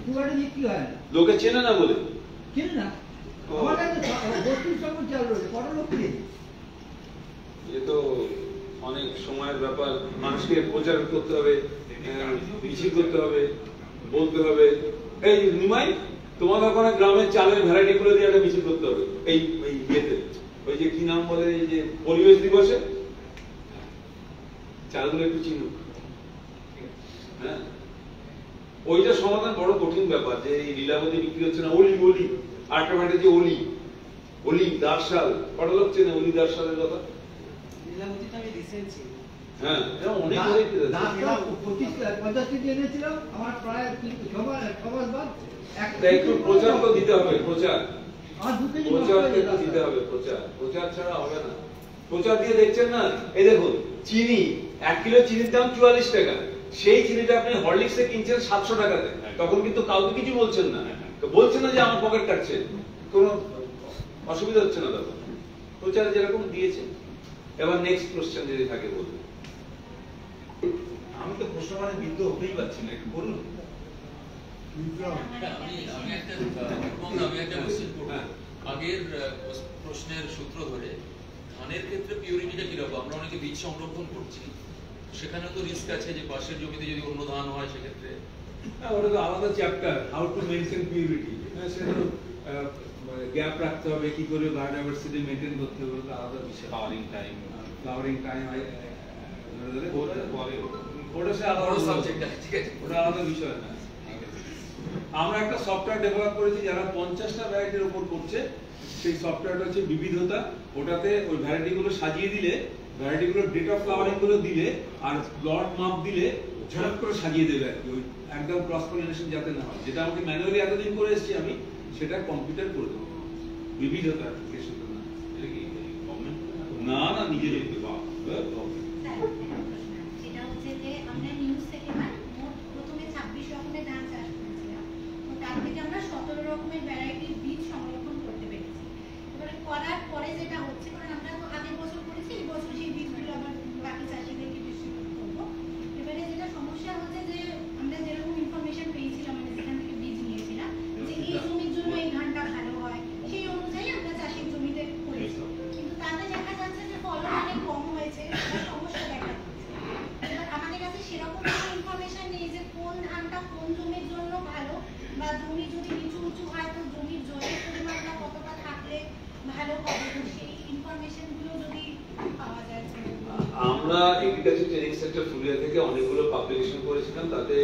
খুব একটা বিক্রি হয় না। লোকে চেনে না বলে। চিনি না। আমার কাছে 32 রকম চাল রয়েছে, কত লোক কিনেছে? এ তো অনেক সময়ের ব্যাপার, মানুষকে প্রচার করতে হবে, মিছিল করতে হবে, বলতে হবে। এই নিমাই, তোমার ওখানে গ্রামের চালের ভ্যারাইটি গুলো দিয়ে একটা মিছিল করতে হবে। এই ইয়েতে ওই যে কি নাম বলে, এই যে পরিবেশ দিবসে চালগুলো একটু চিনুক। হ্যাঁ, ওইটা সমাধান বড় কঠিন ব্যাপার, যে এই লীলাবতী বিক্রি হচ্ছে না। অলি অলি আরেকটা মাঠে যে অলি অলি দারশাল, কত লোক চেনে অলি দারশালের কথা? হ্যাঁ, অনেক একটু প্রচার তো দিতে হবে, প্রচার দিতে হবে, প্রচার ছাড়া হবে না। প্রচার দিয়ে দেখছেন না, এই দেখুন চিনি, 1 কিলো চিনির দাম 44 টাকা, সেই চিনিটা আপনি হরলিক্সে কিনছেন 700 টাকাতে, তখন কিন্তু কাউকে কিছু বলছেন না, বলছেন না যে আমার পকেট কাটছে, কোনো অসুবিধা হচ্ছে না তখন। প্রচার যেরকম দিয়েছে। এবার নেক্সট কোশ্চেন যদি থাকে বলুন। আমি তো প্রশ্ন মানে বিদ্ধ হতেই পারছি না, একটু বলুন। আমি একটা কোশ্চেন করব। আগের প্রশ্নের সূত্র ধরে ধানের ক্ষেত্রে পিউরিটিটা কিরকম? আমরা অনেকে বীজ সংরক্ষণ করছি, সেখানে তো রিস্ক আছে যে পাশের জমিতে যদি অন্য ধান হয় সেক্ষেত্রে। ওটা তো আলাদা chapter, how to maintain purity. সেটা গ্যাপ রাখতে হবে, কি করে বায়োডাইভার্সিটি মেইনটেইন করতে হবে, ওটা আলাদা বিষয়। ফ্লাওয়ারিং টাইম ওটা সে আলাদা সাবজেক্ট, ঠিক আছে, ওটা আলাদা বিষয় না। আমরা একটা সফটওয়্যার ডেভেলপ করেছি যারা 50টা ভ্যারাইটির উপর করছে, সেই সফটওয়্যারটা হচ্ছে বিবিধতা। ওটাতে ওই ভ্যারাইটি গুলো সাজিয়ে দিলে, ভ্যারাইটি গুলো ডেট অফ ফ্লাওয়ারিং গুলো দিলে, আর প্লট মাপ দিলে ঝড় করে সাজিয়ে দেবে আর কি, ওই একদম ক্রস পলিনেশন যাতে না হয়। যেটা আমাকে ম্যানুয়ালি এতদিন করে এসেছি আমি, সেটা কম্পিউটার করে দেবো। বিবিধতা না, না নিজের সেটা হচ্ছে যে আমরা নিউজ থেকে প্রথমে 26 রকমের ধান চাষ করেছিলাম, তো তার থেকে আমরা 17 রকমের ভ্যারাইটির বীজ সংরক্ষণ করতে পেরেছি। এবারে করার পরে যেটা হচ্ছে, কারণ আমরা তো আগের বছর করেছি, এই বছর সেই বীজগুলো আবার বাকি চাষিদেরকে ডিস্ট্রিবিউট করবো। এবারে যেটা সমস্যা হচ্ছে যে আমরা যেরকম ইনফরমেশন পেয়েছিলাম, মানে যেখান থেকে বীজ নিয়েছিলাম, যে এই জমির জন্য এই ধানটা ভালো হয়, সেই অনুযায়ী আমরা চাষের জমিতে করেছি, কিন্তু তাতে দেখা যাচ্ছে যে ফলন অনেক কম হয়েছে, সমস্যা দেখা দিচ্ছে। এবার আমাদের কাছে সেরকম কোনো ইনফরমেশন নেই যে কোন ধানটা কোন জমির জন্য ভালো, বা জমি যদি নিচু উঁচু হয় তো জমির জলের পরিমাণটা কতটা থাকলে ভালো হবে, তো সেই ইনফরমেশন গুলো যদি পাওয়া যায়। আমরা এগ্রিকালচার ট্রেনিং সেন্টার ফুলিয়া থেকে অনেকগুলো পাবলিকেশন করেছিলাম, তাতে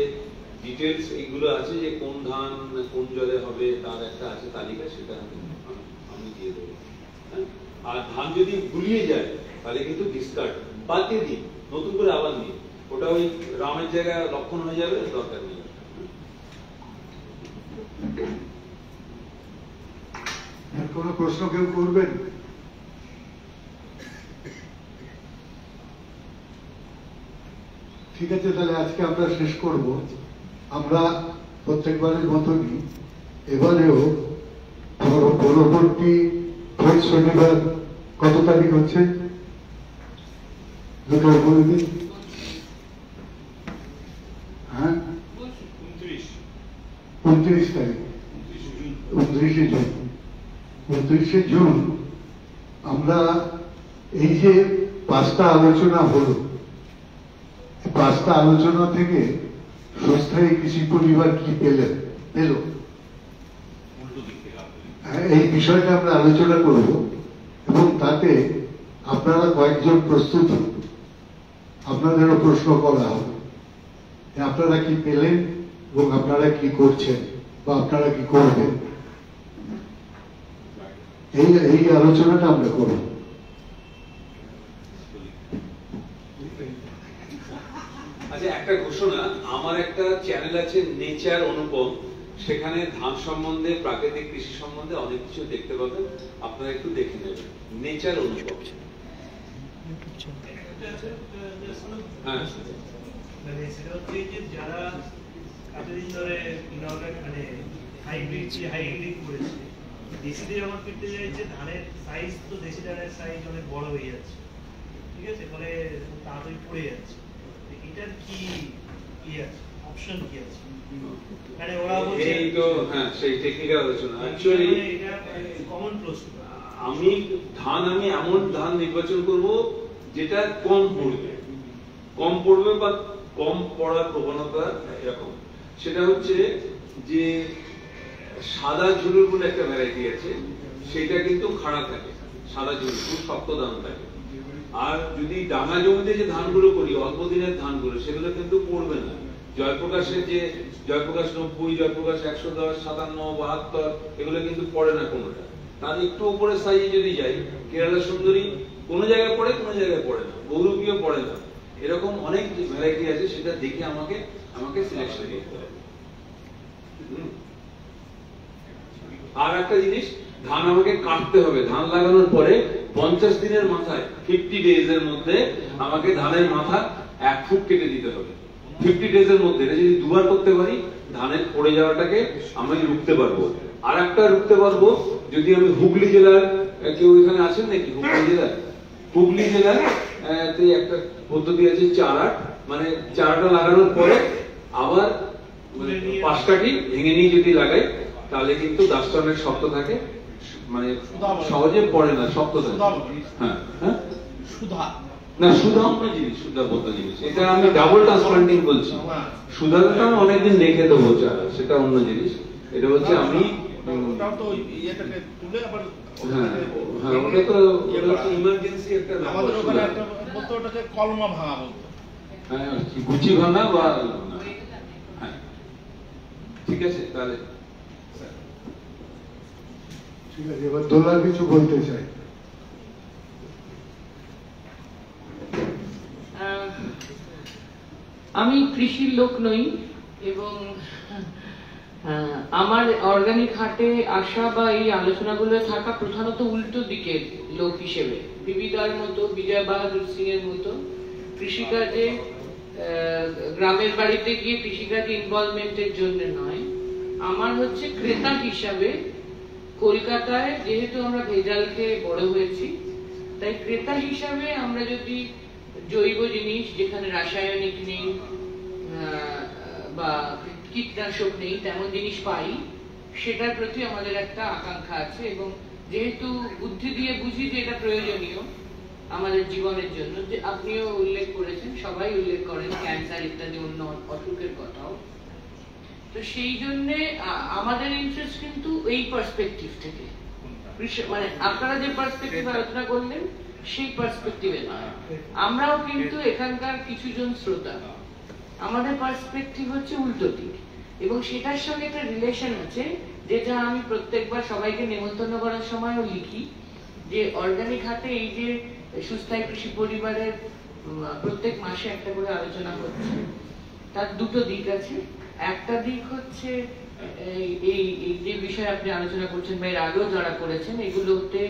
ডিটেইলস এইগুলো আছে যে কোন ধান কোন জলে হবে, তার একটা আছে তালিকা, সেটা আমি দিয়ে দেবো। আর ধান যদি গুলিয়ে যায় তাহলে কিন্তু ডিসকার্ড, বাদ দিয়ে দিন, নতুন করে আবার নিন, ওটা ওই রামের জায়গায় লক্ষণ হয়ে যাবে, দরকার নেই। কোনো প্রশ্ন কেউ করবেন? ঠিক আছে, তাহলে আজকে আমরা শেষ করব। আমরা প্রত্যেকবারের মতনই এবারেও পরবর্তী শনিবার কত তারিখ হচ্ছে দুটো বলে দিন। হ্যাঁ, 29 তারিখ, 29শে জুন। 29শে জুন আমরা এই যে 5টা আলোচনা হলো, 5টা আলোচনা থেকে সুস্থায়ী কৃষি পরিবার কি পেল, এই বিষয়টা আমরা আলোচনা করব, এবং তাতে আপনারা কয়েকজন প্রস্তুত, আপনাদেরও প্রশ্ন করা হবে আপনারা কি পেলেন এবং আপনারা কি করছেন বা আপনারা কি করবেন, এই আলোচনাটা আমরা করব। আচ্ছা, একটা ঘোষণা, আমার একটা চ্যানেল আছে নেচার অনুপম, সেখানে ধান সম্বন্ধে, প্রাকৃতিক কৃষি সম্বন্ধে অনেক কিছু দেখতে পাবেন, আপনারা একটু দেখে নেবেন, নেচার অনুপম। হ্যাঁ, মানে সেটা হচ্ছে যে যারা এতদিন ধরে মানে হাইব্রিড করেছে, দেশিদের আমার ফিরতে চাইছে, ধানের সাইজ তো দেশি ধানের সাইজ অনেক বড় হয়ে যাচ্ছে, ঠিক আছে, মানে তাড়াতাড়ি পড়ে যাচ্ছে, এটার কি আছে, অপশন কি আছে? মানে ওরা বলছে এই তো হ্যাঁ সেই টেকনিক্যাল আলোচনা। অ্যাকচুয়ালি এটা কমন প্রশ্ন, আমি এমন ধান নির্বাচন করব যেটা কম পড়বে বা কম পড়ার প্রবণতা এরকম। সেটা হচ্ছে যে সাদা ঝুলুর বলে একটা ভ্যারাইটি আছে, সেটা কিন্তু খাড়া থাকে, সাদা ঝুলুর খুব শক্ত ধান থাকে। আর যদি ডাঙা জমিতে যে ধানগুলো করি অল্প দিনের ধানগুলো, সেগুলো কিন্তু পড়বে না। জয়প্রকাশের যে জয়প্রকাশ 90, জয়প্রকাশ 110, 57, 72 এগুলো কিন্তু পড়ে না কোনোটা। তার একটু উপরে সাইজে যদি যাই, কেরালা সুন্দরী কোনো জায়গায় পড়ে, কোনো জায়গায় পড়ে না, বহুরূপীয় পড়ে না। এরকম অনেক ভ্যারাইটি আছে, সেটা দেখে আমাকে সিলেকশন করতে হবে। আর একটা জিনিস, ধান আমাকে কাটতে হবে। ধান লাগানোর পরে 50 দিনের মাথায় 50 ডেজ এর মধ্যে আমাকে ধানের মাথা 1 ফুট কেটে দিতে হবে। 50 ডেজ এর মধ্যে এটা যদি দুবার করতে পারি, ধানের পড়ে যাওয়াটাকে আমি রুখতে পারবো। আর একটা রুখতে পারবো যদি আমি হুগলি জেলার, কেউ এখানে আছেন নাকি হুগলি জেলার একটা পদ্ধতি আছে চারা, মানে চারাটা লাগানোর পরে আবার পাশ কাটি ভেঙে নিয়ে যদি লাগাই, তাহলে কিন্তু গাছটা অনেক শক্ত থাকে, মানে সহজে পড়ে না, শক্ত থাকে। হ্যাঁ হ্যাঁ না, সুধা অন্য জিনিস, সুধাবদ্ধ জিনিস। এটা আমি ডাবল ট্রান্সপ্লান্টিং বলছি। সুধাটা আমি অনেকদিন রেখে দেবো চারা, সেটা অন্য জিনিস। এটা হচ্ছে আমি হ্যাঁ হ্যাঁ ওটা তো ইমার্জেন্সি একটা কলমা ভাঙা বলতো, হ্যাঁ গুচি ভাঙা বা হ্যাঁ ঠিক আছে। তাহলে ঠিক আছে, এবার দোলা কিছু বলতে চাই। আমি কৃষির লোক নই এবং আমার অর্গানিক হাটে আসা বা এই আলোচনাগুলো থাকা প্রধানত উল্টো দিকের লোক হিসেবে, বিবিদার মতো, বিজয় বাহাদুর সিং এর মতো কৃষিকাজে গ্রামের বাড়িতে গিয়ে কৃষিকাজে ইনভলভমেন্টের জন্য নয়। আমার হচ্ছে ক্রেতা হিসাবে, কলকাতায় যেহেতু আমরা ভেজাল খেয়ে বড় হয়েছি, তাই ক্রেতা হিসাবে আমরা যদি জৈব জিনিস, যেখানে রাসায়নিক নেই বা কীটনাশক নেই, তেমন জিনিস পাই, সেটার প্রতি আমাদের একটা আকাঙ্ক্ষা আছে। এবং যেহেতু বুদ্ধি দিয়ে বুঝি যে এটা প্রয়োজনীয় আমাদের জীবনের জন্য, যে আপনিও উল্লেখ করেছেন, সবাই উল্লেখ করেন ক্যান্সার ইত্যাদি অন্য অসুখের কথাও, তো সেই জন্য আমাদের ইন্টারেস্ট কিন্তু এই পার্সপেক্টিভ থেকে, মানে আপনারা যে পার্সপেক্টিভ আলোচনা করলেন সেই পার্সপেক্টিভে নয়। আমরাও কিন্তু এখানকার কিছুজন শ্রোতা, আমাদের পার্সপেক্টিভ হচ্ছে উল্টো দিক, এবং সেটার সঙ্গে একটা রিলেশন আছে, যেটা আমি প্রত্যেকবার সবাইকে নেমন্তন্ন করার সময়ও লিখি, যে অর্গানিক হাটে এই যে সুস্থায়ী কৃষি পরিবারের প্রত্যেক মাসে একটা করে আলোচনা হচ্ছে, তার দুটো দিক আছে। একটা দিক হচ্ছে এই যে বিষয়ে আপনি আলোচনা করছেন বা এর আগেও যারা করেছেন, এগুলোতে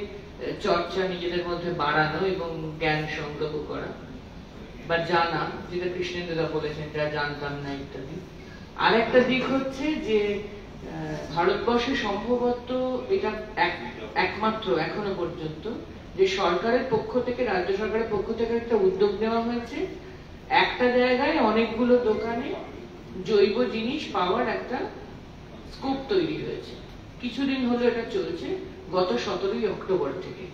চর্চা নিজেদের মধ্যে বাড়ানো এবং জ্ঞান সংগ্রহ করা বা জানা, যেটা কৃষ্ণেন্দুদা বলেছেন যা জানতাম না ইত্যাদি। আর একটা দিক হচ্ছে যে ভারতবর্ষে সম্ভবত এটা একমাত্র এখনো পর্যন্ত যে সরকারের পক্ষ থেকে, রাজ্য সরকারের পক্ষ থেকে একটা উদ্যোগ নেওয়া হয়েছে, একটা জায়গায় অনেকগুলো দোকানে জৈব জিনিস পাওয়ার একটা স্কোপ তৈরি হয়েছে। কিছুদিন হলো এটা চলছে, গত 17ই অক্টোবর থেকে,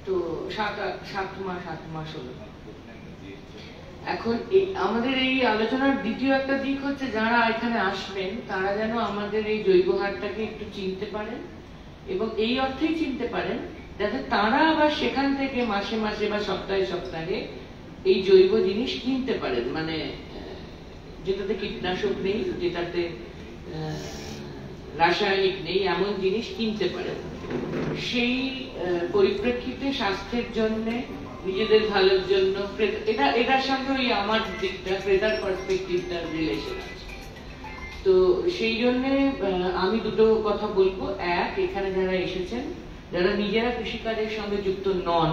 তো 7 মাস হলো। এখন আমাদের এই আলোচনার দ্বিতীয় একটা দিক হচ্ছে, যারা এখানে আসবেন তারা যেন আমাদের এই জৈব হাটটাকে একটু চিনতে পারেন, এবং এই অর্থেই চিনতে পারেন যাতে তারা আবার সেখান থেকে মাসে মাসে বা সপ্তাহে সপ্তাহে এই জৈব জিনিস কিনতে পারেন, মানে যেটাতে কীটনাশক নেই, যেটাতে রাসায়নিক নেই, এমন জিনিস কিনতে পারেন। সেই পরিপ্রেক্ষিতে স্বাস্থ্যের জন্য, নিজেদের ভালোর জন্য, এটার সঙ্গে ওই আমার দিকটা, ক্রেতার পার্সপেক্টিভটার রিলেশন আছে। তো সেই জন্য আমি দুটো কথা বলবো। এক, এখানে যারা এসেছেন, যারা নিজেরা কৃষিকাজের সঙ্গে যুক্ত নন,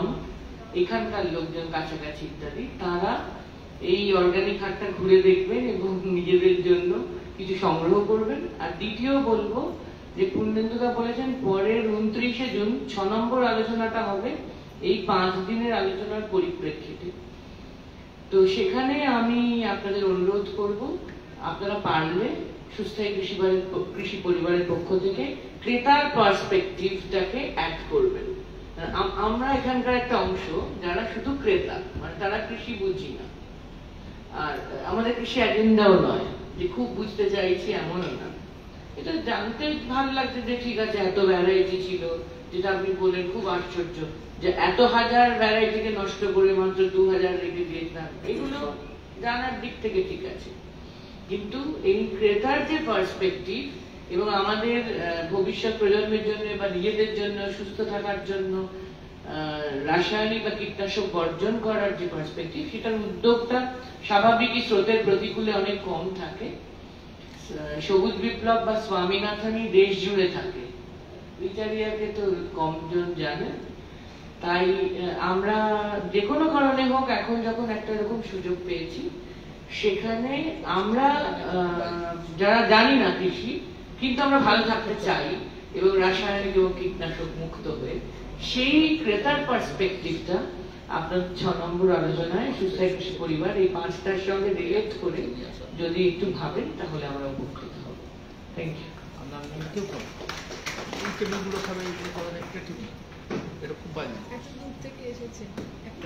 এখানকার লোকজন কাছাকাছি ইত্যাদি, তারা এই অর্গানিক হাটটা ঘুরে দেখবেন এবং নিজেদের জন্য কিছু সংগ্রহ করবেন। আর দ্বিতীয় বলবো যে পূর্ণেন্দুদা বলেছেন পরের 29শে জুন 6 নম্বর আলোচনাটা হবে এই 5 দিনের আলোচনার পরিপ্রেক্ষিতে। তো সেখানে আমি আপনাদের অনুরোধ করব, আপনারা পারলে সুস্থায়ী কৃষি পরিবারের পক্ষ থেকে ক্রেতার পার্সপেক্টিভটাকে অ্যাড করবেন। আমরা এখানকার একটা অংশ যারা শুধু ক্রেতা, মানে তারা কৃষি বুঝি না, আর আমাদের কৃষি এজেন্ডাও নয় যে খুব বুঝতে চাইছি এমনও না। এটা জানতে ভালো লাগছে যে ঠিক আছে এত ভ্যারাইটি ছিল, যেটা আপনি বললেন খুব আশ্চর্য যে এত হাজার ভ্যারাইটিকে নষ্ট করে মাত্র 2000 রেখে দিয়েছিলাম, এগুলো জানার দিক থেকে ঠিক আছে। কিন্তু এই ক্রেতার যে পার্সপেক্টিভ এবং আমাদের ভবিষ্যৎ প্রজন্মের জন্য বা নিজেদের জন্য সুস্থ থাকার জন্য রাসায়নিক বা কীটনাশক বর্জন করার যে পার্সপেক্টিভ, সেটার উদ্যোগটা স্বাভাবিকই স্রোতের প্রতিকূলে অনেক কম থাকে। সবুজ বিপ্লব বা স্বামীনাথনই দেশ জুড়ে থাকে, বিচারিয়াকে তো কমজন জানে। তাই আমরা যে কোনো কারণে হোক এখন যখন একটা এরকম সুযোগ পেয়েছি, সেখানে আমরা যারা জানি না কৃষি কিন্তু আমরা ভালো থাকতে চাই এবং রাসায়নিক এবং কীটনাশক মুক্ত হয়ে, সেই ক্রেতার পার্সপেক্টিভটা আপনার 6 নম্বর আলোচনায় সুস্থায়ী কৃষি পরিবার এই 5টার সঙ্গে রিলেট করে যদি একটু ভাবেন তাহলে আমরা উপকৃত হব। Thank you.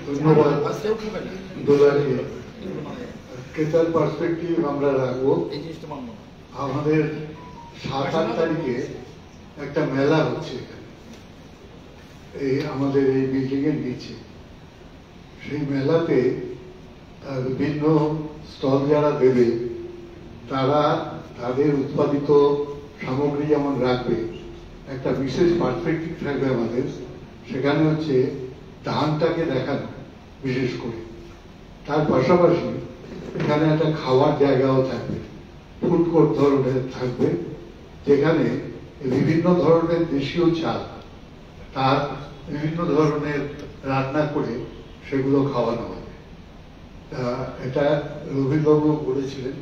ধন্যবাদ দোলাকে। ক্রেতার পার্সপেক্টিভ আমরা রাখবো। আমাদের 7-8 তারিখে একটা মেলা হচ্ছে এখানে, এই আমাদের এই বিল্ডিং এর নিচে। সেই মেলাতে বিভিন্ন স্টল যারা দেবে তারা তাদের উৎপাদিত সামগ্রী যেমন রাখবে, একটা বিশেষ পার্সপেক্টিভ থাকবে আমাদের সেখানে, হচ্ছে ধানটাকে দেখানো বিশেষ করে। তার পাশাপাশি এখানে একটা খাওয়ার জায়গাও থাকবে, ফুড কোর্ট ধরনের থাকবে, যেখানে বিভিন্ন ধরনের দেশীয় চাল তার বিভিন্ন ধরনের রান্না করে সেগুলো খাওয়ানো হবে। এটা রবীন্দ্রবাবু বলেছিলেন,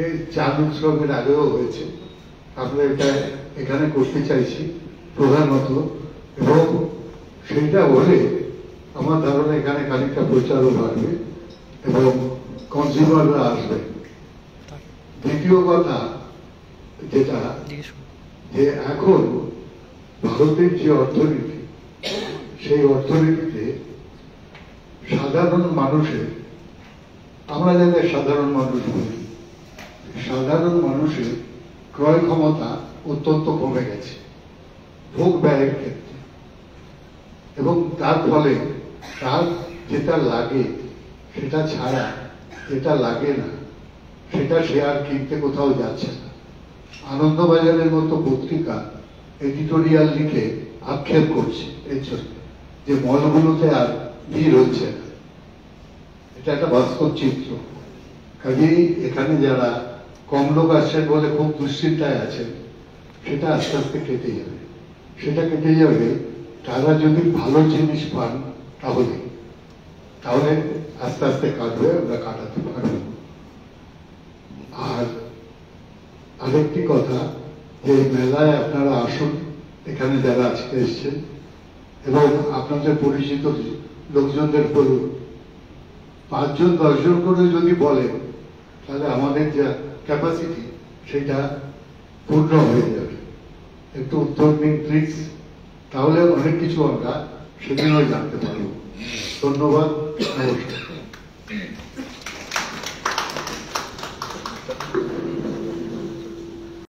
এই চাল উৎসবের আগেও হয়েছে। আমরা এটা এখানে করতে চাইছি প্রধানত, এবং সেইটা হলে আমার ধারণা এখানে খানিকটা প্রচারও বাড়বে এবং কনজিউমাররা আসবে। দ্বিতীয় কথা যেটা, যে এখন ভারতের যে অর্থনীতি, সেই অর্থনীতিতে সাধারণ মানুষের, আমরা যাদের সাধারণ মানুষ বলি, সাধারণ মানুষের ক্রয় ক্ষমতা অত্যন্ত কমে গেছে ভোগ ব্যয়ের ক্ষেত্রে, এবং তার ফলে তার যেটা লাগে সেটা ছাড়া যেটা লাগে না সেটা সে আর কিনতে কোথাও যাচ্ছে না। আনন্দবাজারের মতো পত্রিকা এডিটোরিয়াল লিখে আক্ষেপ করছে এর জন্য যে মলগুলোতে আর ভিড় হচ্ছে না। এটা একটা বাস্তব চিত্র। কাজেই এখানে যারা কম লোক আসছেন বলে খুব দুশ্চিন্তায় আছেন, সেটা আস্তে আস্তে কেটে যাবে। সেটা কেটে যাবে তারা যদি ভালো জিনিস পান, তাহলে আস্তে আস্তে কাটবে, আমরা কাটাতে পারব। আর আরেকটি কথা, যে মেলায় আপনারা আসুন, এখানে যারা আজকে এসছেন, এবং আপনাদের পরিচিত লোকজনদের বলুন, 5-10 জন করে যদি বলেন, তাহলে আমাদের যা ক্যাপাসিটি সেটা পূর্ণ হয়ে যাবে। একটু উত্তর দিন প্লিজ, তাহলে অনেক কিছু আমরা সেদিনও জানতে পারব। ধন্যবাদ, নমস্কার।